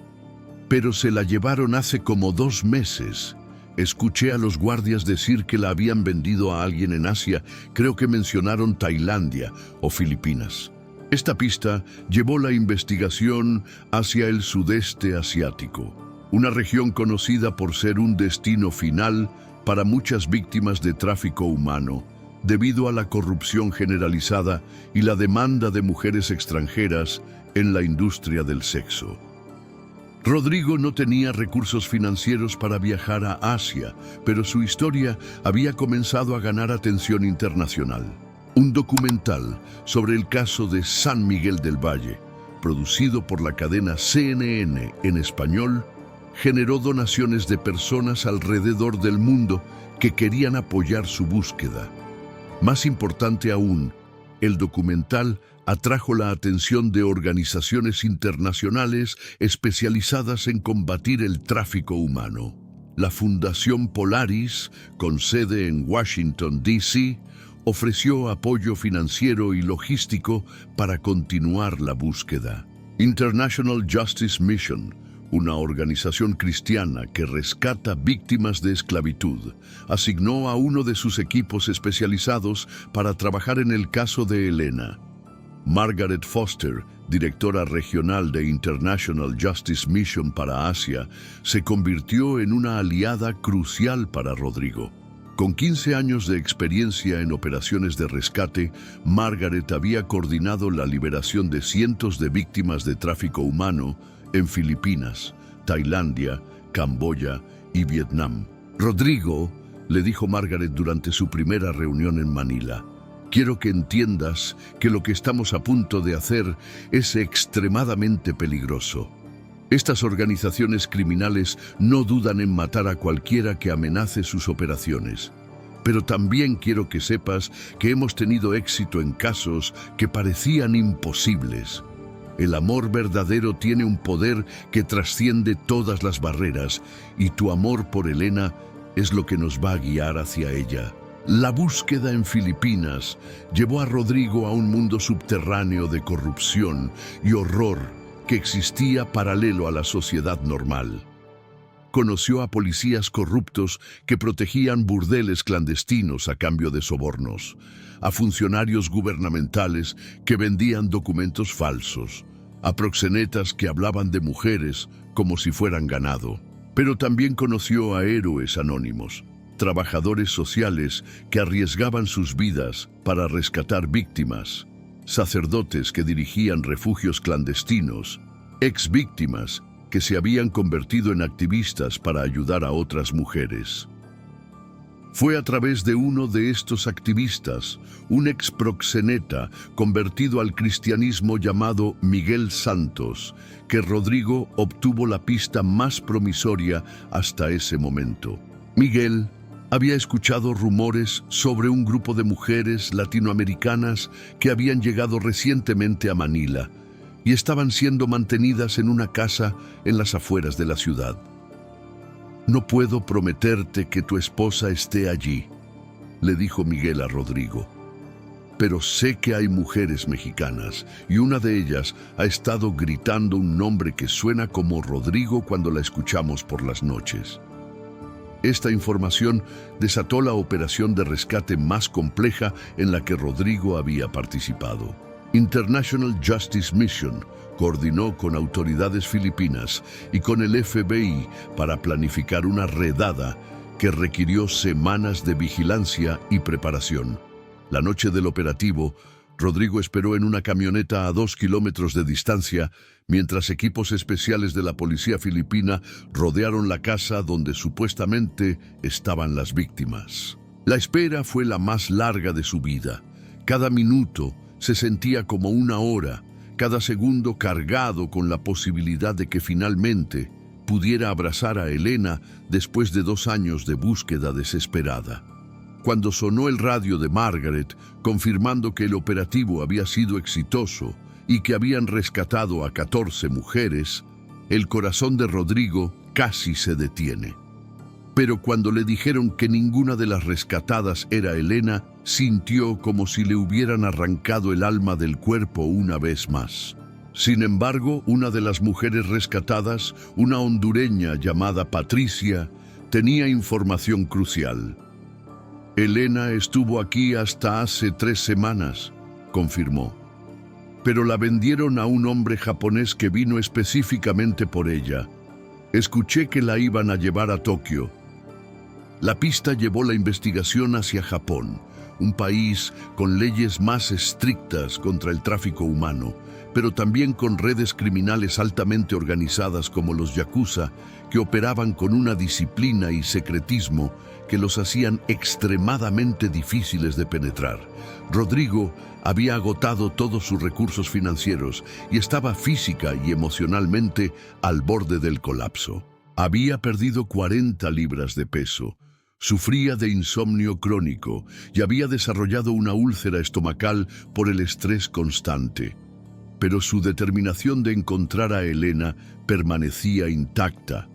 Pero se la llevaron hace como 2 meses. Escuché a los guardias decir que la habían vendido a alguien en Asia, creo que mencionaron Tailandia o Filipinas. Esta pista llevó la investigación hacia el sudeste asiático, una región conocida por ser un destino final para muchas víctimas de tráfico humano, debido a la corrupción generalizada y la demanda de mujeres extranjeras en la industria del sexo. Rodrigo no tenía recursos financieros para viajar a Asia, pero su historia había comenzado a ganar atención internacional. Un documental sobre el caso de San Miguel del Valle, producido por la cadena CNN en español, generó donaciones de personas alrededor del mundo que querían apoyar su búsqueda. Más importante aún, el documental atrajo la atención de organizaciones internacionales especializadas en combatir el tráfico humano. La Fundación Polaris, con sede en Washington, D.C., ofreció apoyo financiero y logístico para continuar la búsqueda. International Justice Mission, una organización cristiana que rescata víctimas de esclavitud, asignó a uno de sus equipos especializados para trabajar en el caso de Elena. Margaret Foster, directora regional de International Justice Mission para Asia, se convirtió en una aliada crucial para Rodrigo. Con 15 años de experiencia en operaciones de rescate, Margaret había coordinado la liberación de cientos de víctimas de tráfico humano en Filipinas, Tailandia, Camboya y Vietnam. Rodrigo, le dijo Margaret durante su primera reunión en Manila, quiero que entiendas que lo que estamos a punto de hacer es extremadamente peligroso. Estas organizaciones criminales no dudan en matar a cualquiera que amenace sus operaciones. Pero también quiero que sepas que hemos tenido éxito en casos que parecían imposibles. El amor verdadero tiene un poder que trasciende todas las barreras, y tu amor por Elena es lo que nos va a guiar hacia ella. La búsqueda en Filipinas llevó a Rodrigo a un mundo subterráneo de corrupción y horror que existía paralelo a la sociedad normal. Conoció a policías corruptos que protegían burdeles clandestinos a cambio de sobornos, a funcionarios gubernamentales que vendían documentos falsos, a proxenetas que hablaban de mujeres como si fueran ganado. Pero también conoció a héroes anónimos, trabajadores sociales que arriesgaban sus vidas para rescatar víctimas, sacerdotes que dirigían refugios clandestinos, exvíctimas que se habían convertido en activistas para ayudar a otras mujeres. Fue a través de uno de estos activistas, un exproxeneta convertido al cristianismo llamado Miguel Santos, que Rodrigo obtuvo la pista más promisoria hasta ese momento. Miguel había escuchado rumores sobre un grupo de mujeres latinoamericanas que habían llegado recientemente a Manila y estaban siendo mantenidas en una casa en las afueras de la ciudad. No puedo prometerte que tu esposa esté allí, le dijo Miguel a Rodrigo, pero sé que hay mujeres mexicanas y una de ellas ha estado gritando un nombre que suena como Rodrigo cuando la escuchamos por las noches. Esta información desató la operación de rescate más compleja en la que Rodrigo había participado. International Justice Mission coordinó con autoridades filipinas y con el FBI para planificar una redada que requirió semanas de vigilancia y preparación. La noche del operativo, Rodrigo esperó en una camioneta a 2 kilómetros de distancia mientras equipos especiales de la policía filipina rodearon la casa donde supuestamente estaban las víctimas. La espera fue la más larga de su vida. Cada minuto se sentía como una hora, cada segundo cargado con la posibilidad de que finalmente pudiera abrazar a Elena después de 2 años de búsqueda desesperada. Cuando sonó el radio de Margaret, confirmando que el operativo había sido exitoso y que habían rescatado a 14 mujeres, el corazón de Rodrigo casi se detiene. Pero cuando le dijeron que ninguna de las rescatadas era Elena, sintió como si le hubieran arrancado el alma del cuerpo una vez más. Sin embargo, una de las mujeres rescatadas, una hondureña llamada Patricia, tenía información crucial. Elena estuvo aquí hasta hace 3 semanas, confirmó. pero la vendieron a un hombre japonés que vino específicamente por ella. Escuché que la iban a llevar a Tokio. La pista llevó la investigación hacia Japón, un país con leyes más estrictas contra el tráfico humano, pero también con redes criminales altamente organizadas como los yakuza, que operaban con una disciplina y secretismo que los hacían extremadamente difíciles de penetrar. Rodrigo había agotado todos sus recursos financieros y estaba física y emocionalmente al borde del colapso. Había perdido 40 libras de peso. Sufría de insomnio crónico y había desarrollado una úlcera estomacal por el estrés constante. Pero su determinación de encontrar a Elena permanecía intacta.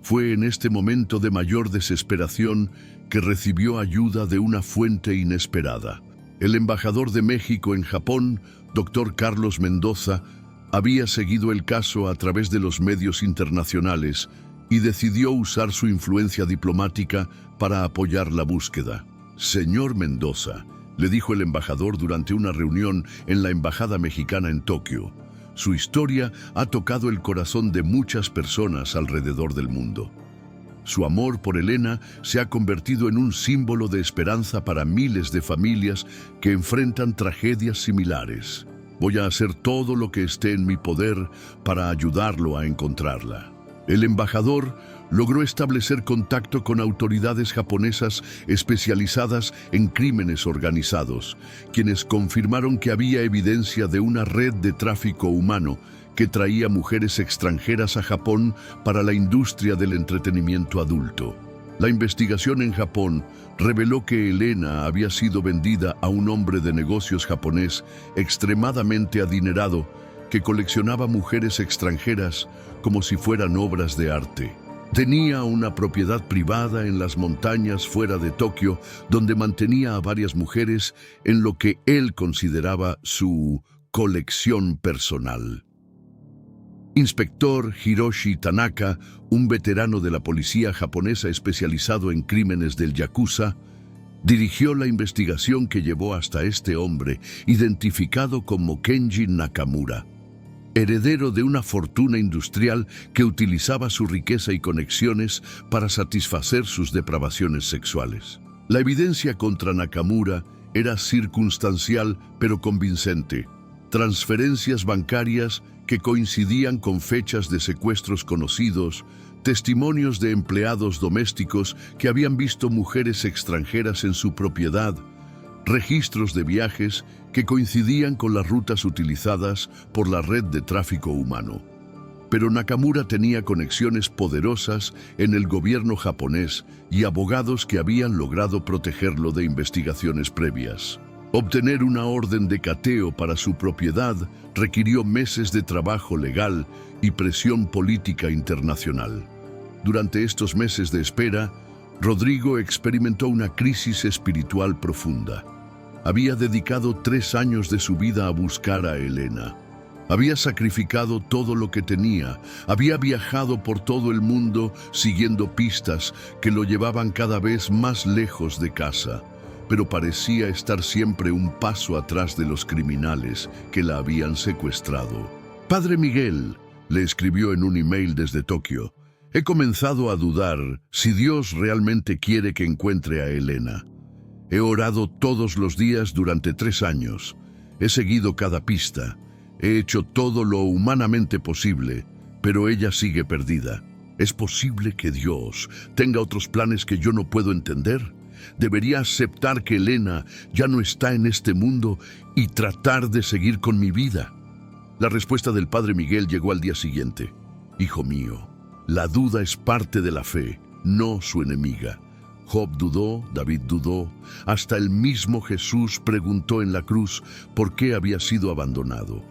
Fue en este momento de mayor desesperación que recibió ayuda de una fuente inesperada. El embajador de México en Japón, Dr. Carlos Mendoza, había seguido el caso a través de los medios internacionales y decidió usar su influencia diplomática para apoyar la búsqueda. Señor Mendoza, le dijo el embajador durante una reunión en la Embajada Mexicana en Tokio, su historia ha tocado el corazón de muchas personas alrededor del mundo. Su amor por Elena se ha convertido en un símbolo de esperanza para miles de familias que enfrentan tragedias similares. Voy a hacer todo lo que esté en mi poder para ayudarlo a encontrarla. El embajador logró establecer contacto con autoridades japonesas especializadas en crímenes organizados, quienes confirmaron que había evidencia de una red de tráfico humano que traía mujeres extranjeras a Japón para la industria del entretenimiento adulto. La investigación en Japón reveló que Elena había sido vendida a un hombre de negocios japonés extremadamente adinerado que coleccionaba mujeres extranjeras como si fueran obras de arte. Tenía una propiedad privada en las montañas fuera de Tokio, donde mantenía a varias mujeres en lo que él consideraba su colección personal. Inspector Hiroshi Tanaka, un veterano de la policía japonesa especializado en crímenes del yakuza, dirigió la investigación que llevó hasta este hombre, identificado como Kenji Nakamura, heredero de una fortuna industrial que utilizaba su riqueza y conexiones para satisfacer sus depravaciones sexuales. La evidencia contra Nakamura era circunstancial pero convincente. Transferencias bancarias que coincidían con fechas de secuestros conocidos, testimonios de empleados domésticos que habían visto mujeres extranjeras en su propiedad, registros de viajes que coincidían con las rutas utilizadas por la red de tráfico humano. Pero Nakamura tenía conexiones poderosas en el gobierno japonés y abogados que habían logrado protegerlo de investigaciones previas. Obtener una orden de cateo para su propiedad requirió meses de trabajo legal y presión política internacional. Durante estos meses de espera, Rodrigo experimentó una crisis espiritual profunda. Había dedicado 3 años de su vida a buscar a Elena. Había sacrificado todo lo que tenía, había viajado por todo el mundo siguiendo pistas que lo llevaban cada vez más lejos de casa, pero parecía estar siempre un paso atrás de los criminales que la habían secuestrado. Padre Miguel, le escribió en un email desde Tokio, he comenzado a dudar si Dios realmente quiere que encuentre a Elena. He orado todos los días durante 3 años. He seguido cada pista. He hecho todo lo humanamente posible, pero ella sigue perdida. ¿Es posible que Dios tenga otros planes que yo no puedo entender? ¿Debería aceptar que Elena ya no está en este mundo y tratar de seguir con mi vida? La respuesta del Padre Miguel llegó al día siguiente. Hijo mío, la duda es parte de la fe, no su enemiga. Job dudó, David dudó, hasta el mismo Jesús preguntó en la cruz por qué había sido abandonado.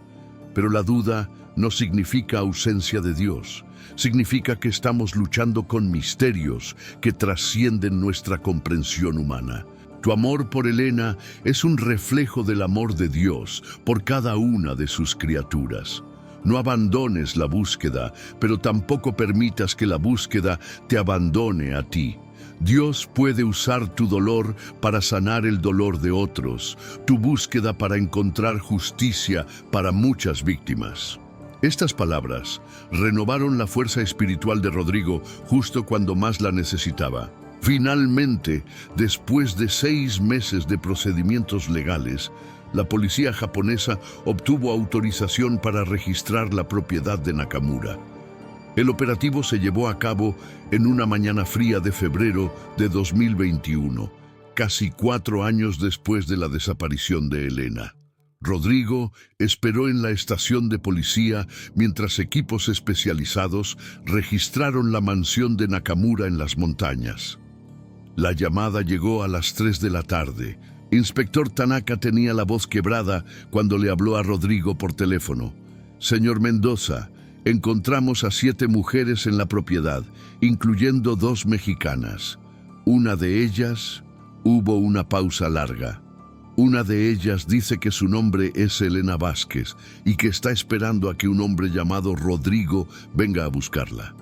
Pero la duda no significa ausencia de Dios, significa que estamos luchando con misterios que trascienden nuestra comprensión humana. Tu amor por Elena es un reflejo del amor de Dios por cada una de sus criaturas. No abandones la búsqueda, pero tampoco permitas que la búsqueda te abandone a ti. Dios puede usar tu dolor para sanar el dolor de otros, tu búsqueda para encontrar justicia para muchas víctimas. Estas palabras renovaron la fuerza espiritual de Rodrigo justo cuando más la necesitaba. Finalmente, después de 6 meses de procedimientos legales, la policía japonesa obtuvo autorización para registrar la propiedad de Nakamura. El operativo se llevó a cabo en una mañana fría de febrero de 2021, casi 4 años después de la desaparición de Elena. Rodrigo esperó en la estación de policía mientras equipos especializados registraron la mansión de Nakamura en las montañas. La llamada llegó a las 3 de la tarde. Inspector Tanaka tenía la voz quebrada cuando le habló a Rodrigo por teléfono. «Señor Mendoza, encontramos a 7 mujeres en la propiedad, incluyendo 2 mexicanas. Una de ellas…» Hubo una pausa larga. «Una de ellas dice que su nombre es Elena Vázquez y que está esperando a que un hombre llamado Rodrigo venga a buscarla».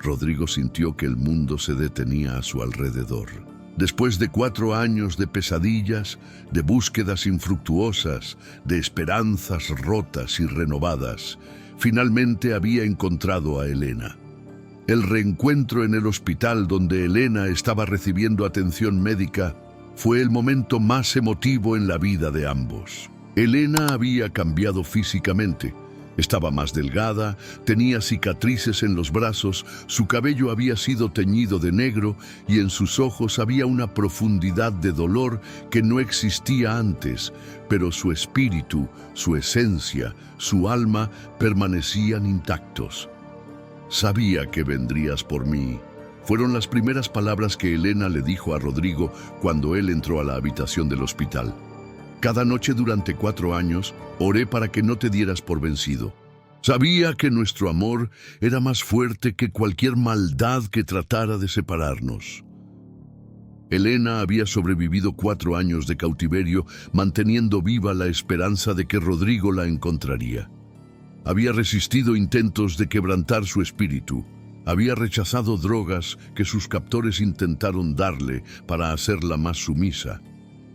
Rodrigo sintió que el mundo se detenía a su alrededor. Después de 4 años de pesadillas, de búsquedas infructuosas, de esperanzas rotas y renovadas, finalmente había encontrado a Elena. El reencuentro en el hospital donde Elena estaba recibiendo atención médica fue el momento más emotivo en la vida de ambos. Elena había cambiado físicamente. Estaba más delgada, tenía cicatrices en los brazos, su cabello había sido teñido de negro y en sus ojos había una profundidad de dolor que no existía antes, pero su espíritu, su esencia, su alma permanecían intactos. «Sabía que vendrías por mí», fueron las primeras palabras que Elena le dijo a Rodrigo cuando él entró a la habitación del hospital. «Cada noche durante 4 años oré para que no te dieras por vencido. Sabía que nuestro amor era más fuerte que cualquier maldad que tratara de separarnos». Elena había sobrevivido 4 años de cautiverio, manteniendo viva la esperanza de que Rodrigo la encontraría. Había resistido intentos de quebrantar su espíritu. Había rechazado drogas que sus captores intentaron darle para hacerla más sumisa.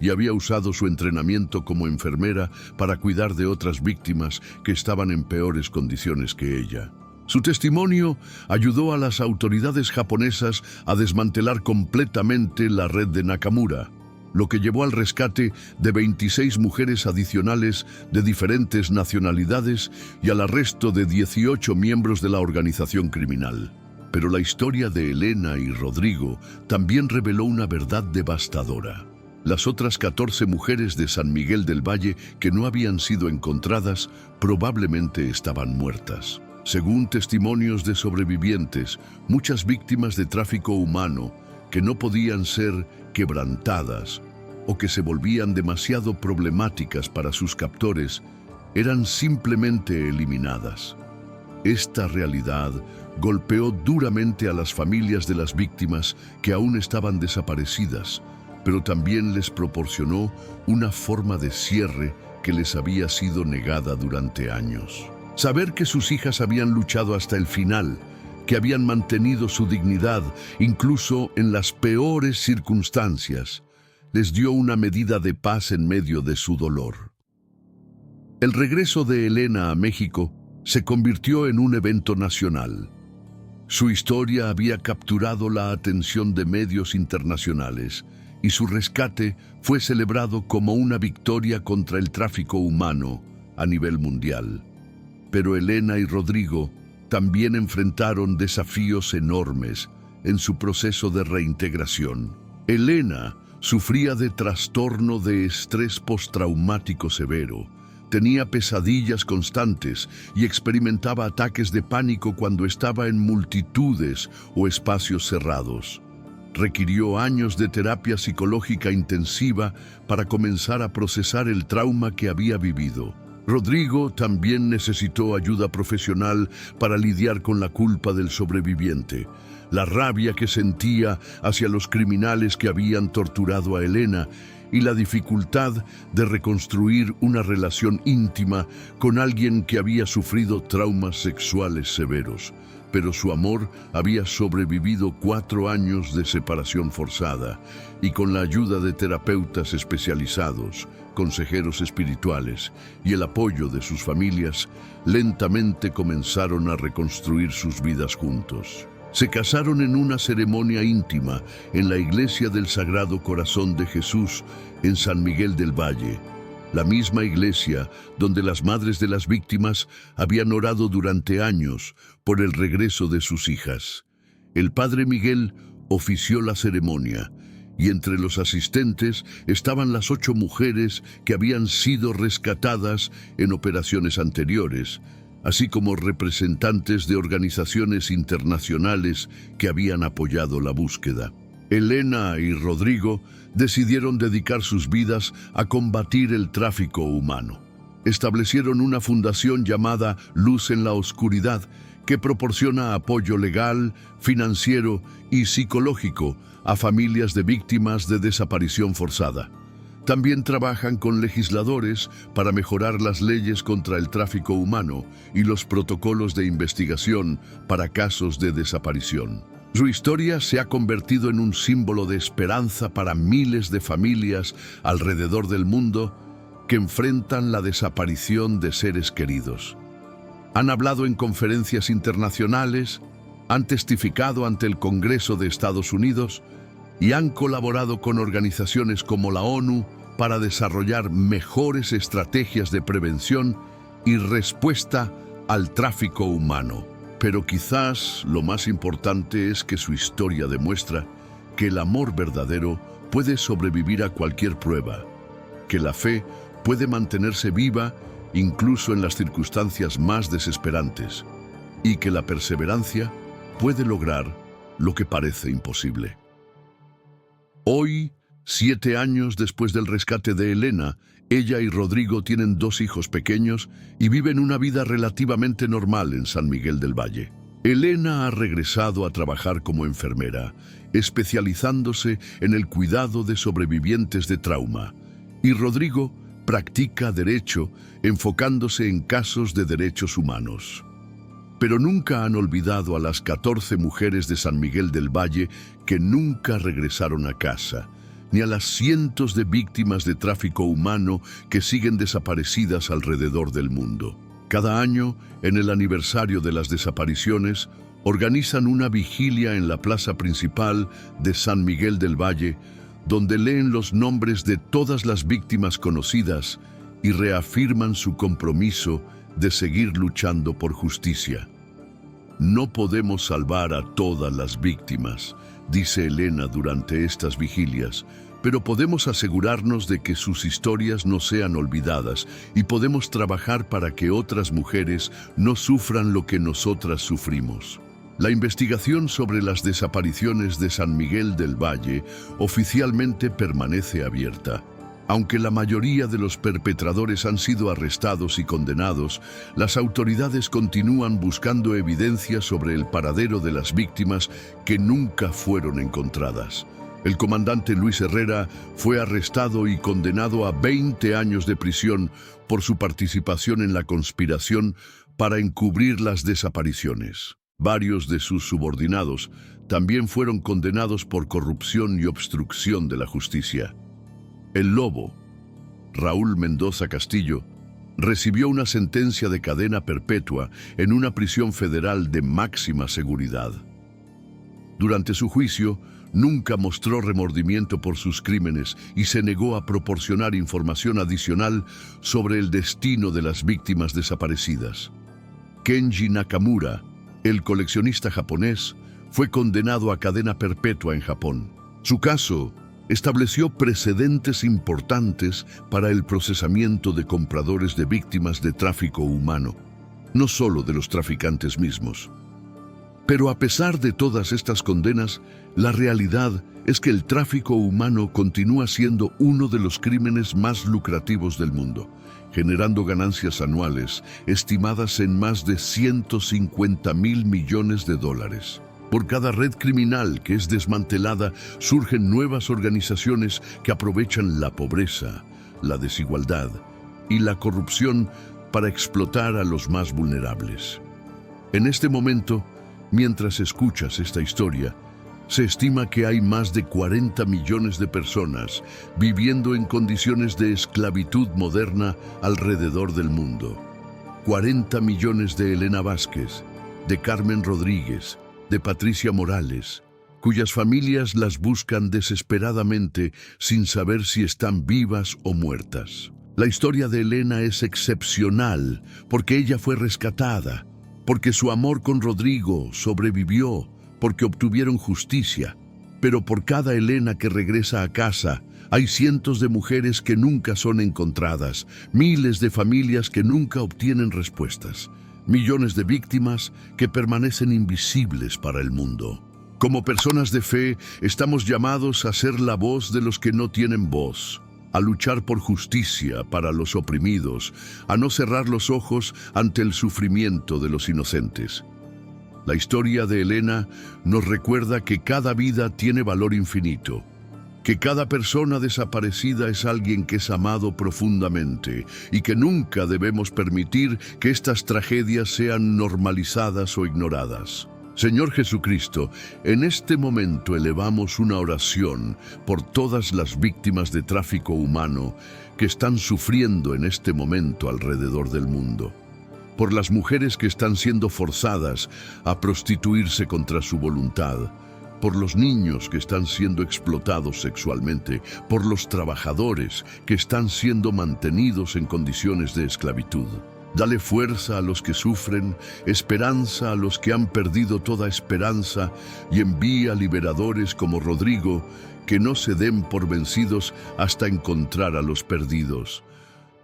Y había usado su entrenamiento como enfermera para cuidar de otras víctimas que estaban en peores condiciones que ella. Su testimonio ayudó a las autoridades japonesas a desmantelar completamente la red de Nakamura, lo que llevó al rescate de 26 mujeres adicionales de diferentes nacionalidades y al arresto de 18 miembros de la organización criminal. Pero la historia de Elena y Rodrigo también reveló una verdad devastadora. Las otras 14 mujeres de San Miguel del Valle que no habían sido encontradas probablemente estaban muertas. Según testimonios de sobrevivientes, muchas víctimas de tráfico humano que no podían ser quebrantadas o que se volvían demasiado problemáticas para sus captores eran simplemente eliminadas. Esta realidad golpeó duramente a las familias de las víctimas que aún estaban desaparecidas, pero también les proporcionó una forma de cierre que les había sido negada durante años. Saber que sus hijas habían luchado hasta el final, que habían mantenido su dignidad incluso en las peores circunstancias, les dio una medida de paz en medio de su dolor. El regreso de Elena a México se convirtió en un evento nacional. Su historia había capturado la atención de medios internacionales y su rescate fue celebrado como una victoria contra el tráfico humano a nivel mundial. Pero Elena y Rodrigo también enfrentaron desafíos enormes en su proceso de reintegración. Elena sufría de trastorno de estrés postraumático severo, tenía pesadillas constantes y experimentaba ataques de pánico cuando estaba en multitudes o espacios cerrados. Requirió años de terapia psicológica intensiva para comenzar a procesar el trauma que había vivido. Rodrigo también necesitó ayuda profesional para lidiar con la culpa del sobreviviente, la rabia que sentía hacia los criminales que habían torturado a Elena y la dificultad de reconstruir una relación íntima con alguien que había sufrido traumas sexuales severos. pero su amor había sobrevivido 4 años de separación forzada y con la ayuda de terapeutas especializados, consejeros espirituales y el apoyo de sus familias, lentamente comenzaron a reconstruir sus vidas juntos. Se casaron en una ceremonia íntima en la iglesia del Sagrado Corazón de Jesús en San Miguel del Valle, la misma iglesia donde las madres de las víctimas habían orado durante años por el regreso de sus hijas. El padre Miguel ofició la ceremonia y entre los asistentes estaban las 8 mujeres que habían sido rescatadas en operaciones anteriores, así como representantes de organizaciones internacionales que habían apoyado la búsqueda. Elena y Rodrigo decidieron dedicar sus vidas a combatir el tráfico humano. Establecieron una fundación llamada Luz en la Oscuridad, que proporciona apoyo legal, financiero y psicológico a familias de víctimas de desaparición forzada. También trabajan con legisladores para mejorar las leyes contra el tráfico humano y los protocolos de investigación para casos de desaparición. Su historia se ha convertido en un símbolo de esperanza para miles de familias alrededor del mundo que enfrentan la desaparición de seres queridos. Han hablado en conferencias internacionales, han testificado ante el Congreso de Estados Unidos y han colaborado con organizaciones como la ONU para desarrollar mejores estrategias de prevención y respuesta al tráfico humano. Pero quizás lo más importante es que su historia demuestra que el amor verdadero puede sobrevivir a cualquier prueba, que la fe puede mantenerse viva incluso en las circunstancias más desesperantes, y que la perseverancia puede lograr lo que parece imposible. Hoy, 7 años después del rescate de Elena, ella y Rodrigo tienen 2 hijos pequeños y viven una vida relativamente normal en San Miguel del Valle. Elena ha regresado a trabajar como enfermera, especializándose en el cuidado de sobrevivientes de trauma, y Rodrigo practica derecho, enfocándose en casos de derechos humanos. Pero nunca han olvidado a las 14 mujeres de San Miguel del Valle que nunca regresaron a casa, ni a las cientos de víctimas de tráfico humano que siguen desaparecidas alrededor del mundo. Cada año, en el aniversario de las desapariciones, organizan una vigilia en la plaza principal de San Miguel del Valle, donde leen los nombres de todas las víctimas conocidas y reafirman su compromiso de seguir luchando por justicia. No podemos salvar a todas las víctimas, dice Elena durante estas vigilias, pero podemos asegurarnos de que sus historias no sean olvidadas y podemos trabajar para que otras mujeres no sufran lo que nosotras sufrimos. La investigación sobre las desapariciones de San Miguel del Valle oficialmente permanece abierta. Aunque la mayoría de los perpetradores han sido arrestados y condenados, las autoridades continúan buscando evidencia sobre el paradero de las víctimas que nunca fueron encontradas. El comandante Luis Herrera fue arrestado y condenado a 20 años de prisión por su participación en la conspiración para encubrir las desapariciones. Varios de sus subordinados también fueron condenados por corrupción y obstrucción de la justicia. El Lobo, Raúl Mendoza Castillo, recibió una sentencia de cadena perpetua en una prisión federal de máxima seguridad. Durante su juicio, nunca mostró remordimiento por sus crímenes y se negó a proporcionar información adicional sobre el destino de las víctimas desaparecidas. Kenji Nakamura, el coleccionista japonés, fue condenado a cadena perpetua en Japón. Su caso estableció precedentes importantes para el procesamiento de compradores de víctimas de tráfico humano, no solo de los traficantes mismos. Pero a pesar de todas estas condenas, la realidad es que el tráfico humano continúa siendo uno de los crímenes más lucrativos del mundo, generando ganancias anuales estimadas en más de 150.000 millones de dólares. Por cada red criminal que es desmantelada, surgen nuevas organizaciones que aprovechan la pobreza, la desigualdad y la corrupción para explotar a los más vulnerables. En este momento, Mientras escuchas esta historia, se estima que hay más de 40 millones de personas viviendo en condiciones de esclavitud moderna alrededor del mundo. 40 millones de Elena Vázquez, de Carmen Rodríguez, de Patricia Morales, cuyas familias las buscan desesperadamente sin saber si están vivas o muertas. La historia de Elena es excepcional porque ella fue rescatada, porque su amor con Rodrigo sobrevivió, porque obtuvieron justicia. Pero por cada Elena que regresa a casa, hay cientos de mujeres que nunca son encontradas, miles de familias que nunca obtienen respuestas, millones de víctimas que permanecen invisibles para el mundo. Como personas de fe, estamos llamados a ser la voz de los que no tienen voz, a luchar por justicia para los oprimidos, a no cerrar los ojos ante el sufrimiento de los inocentes. La historia de Elena nos recuerda que cada vida tiene valor infinito, que cada persona desaparecida es alguien que es amado profundamente y que nunca debemos permitir que estas tragedias sean normalizadas o ignoradas. Señor Jesucristo, en este momento elevamos una oración por todas las víctimas de tráfico humano que están sufriendo en este momento alrededor del mundo. Por las mujeres que están siendo forzadas a prostituirse contra su voluntad, por los niños que están siendo explotados sexualmente, por los trabajadores que están siendo mantenidos en condiciones de esclavitud. Dale fuerza a los que sufren, esperanza a los que han perdido toda esperanza y envía liberadores como Rodrigo que no se den por vencidos hasta encontrar a los perdidos.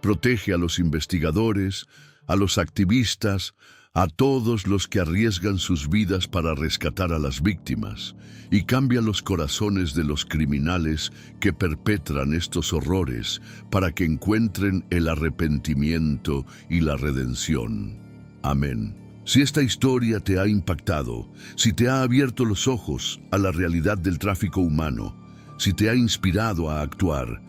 Protege a los investigadores, a los activistas, a todos los que arriesgan sus vidas para rescatar a las víctimas y cambia los corazones de los criminales que perpetran estos horrores para que encuentren el arrepentimiento y la redención. Amén. Si esta historia te ha impactado, si te ha abierto los ojos a la realidad del tráfico humano, si te ha inspirado a actuar,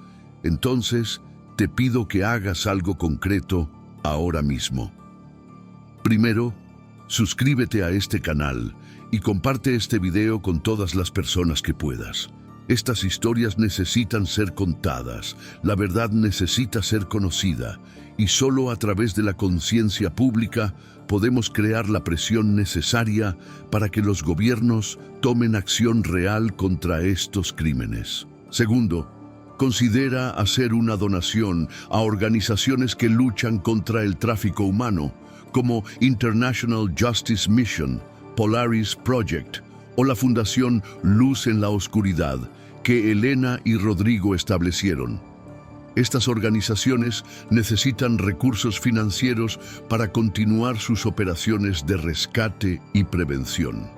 entonces te pido que hagas algo concreto ahora mismo. Primero, suscríbete a este canal y comparte este video con todas las personas que puedas. Estas historias necesitan ser contadas, la verdad necesita ser conocida, y solo a través de la conciencia pública podemos crear la presión necesaria para que los gobiernos tomen acción real contra estos crímenes. Segundo, considera hacer una donación a organizaciones que luchan contra el tráfico humano, como International Justice Mission, Polaris Project o la Fundación Luz en la Oscuridad, que Elena y Rodrigo establecieron. Estas organizaciones necesitan recursos financieros para continuar sus operaciones de rescate y prevención.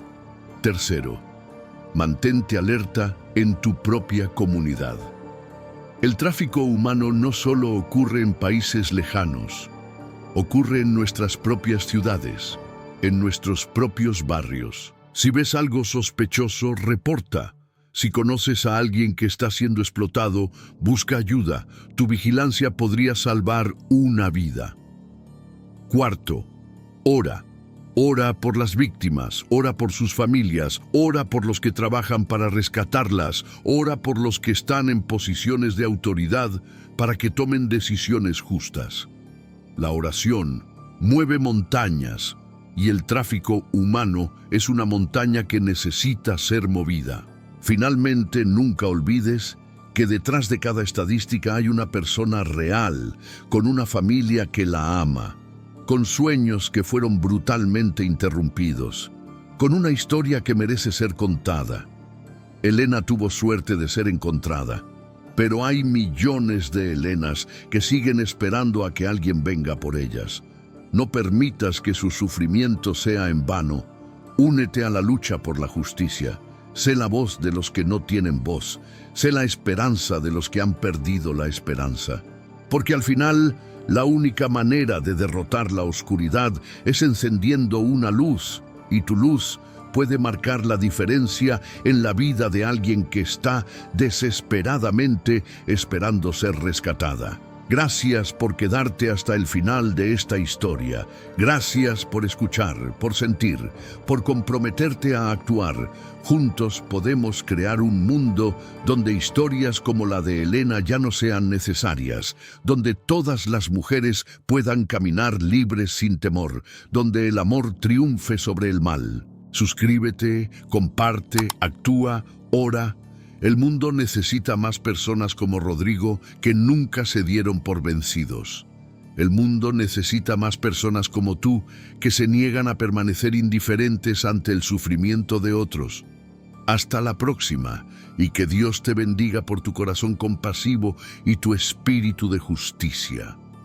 Tercero, mantente alerta en tu propia comunidad. El tráfico humano no solo ocurre en países lejanos, ocurre en nuestras propias ciudades, en nuestros propios barrios. Si ves algo sospechoso, reporta. Si conoces a alguien que está siendo explotado, busca ayuda. Tu vigilancia podría salvar una vida. Cuarto, ora. Ora por las víctimas, ora por sus familias, ora por los que trabajan para rescatarlas, ora por los que están en posiciones de autoridad para que tomen decisiones justas. La oración mueve montañas y el tráfico humano es una montaña que necesita ser movida. Finalmente, nunca olvides que detrás de cada estadística hay una persona real, con una familia que la ama, con sueños que fueron brutalmente interrumpidos, con una historia que merece ser contada. Elena tuvo suerte de ser encontrada, pero hay millones de Elenas que siguen esperando a que alguien venga por ellas. No permitas que su sufrimiento sea en vano. Únete a la lucha por la justicia. Sé la voz de los que no tienen voz. Sé la esperanza de los que han perdido la esperanza. Porque al final, la única manera de derrotar la oscuridad es encendiendo una luz, y tu luz puede marcar la diferencia en la vida de alguien que está desesperadamente esperando ser rescatada. Gracias por quedarte hasta el final de esta historia. Gracias por escuchar, por sentir, por comprometerte a actuar. Juntos podemos crear un mundo donde historias como la de Elena ya no sean necesarias, donde todas las mujeres puedan caminar libres sin temor, donde el amor triunfe sobre el mal. Suscríbete, comparte, actúa, ora. El mundo necesita más personas como Rodrigo que nunca se dieron por vencidos. El mundo necesita más personas como tú que se niegan a permanecer indiferentes ante el sufrimiento de otros. Hasta la próxima, y que Dios te bendiga por tu corazón compasivo y tu espíritu de justicia.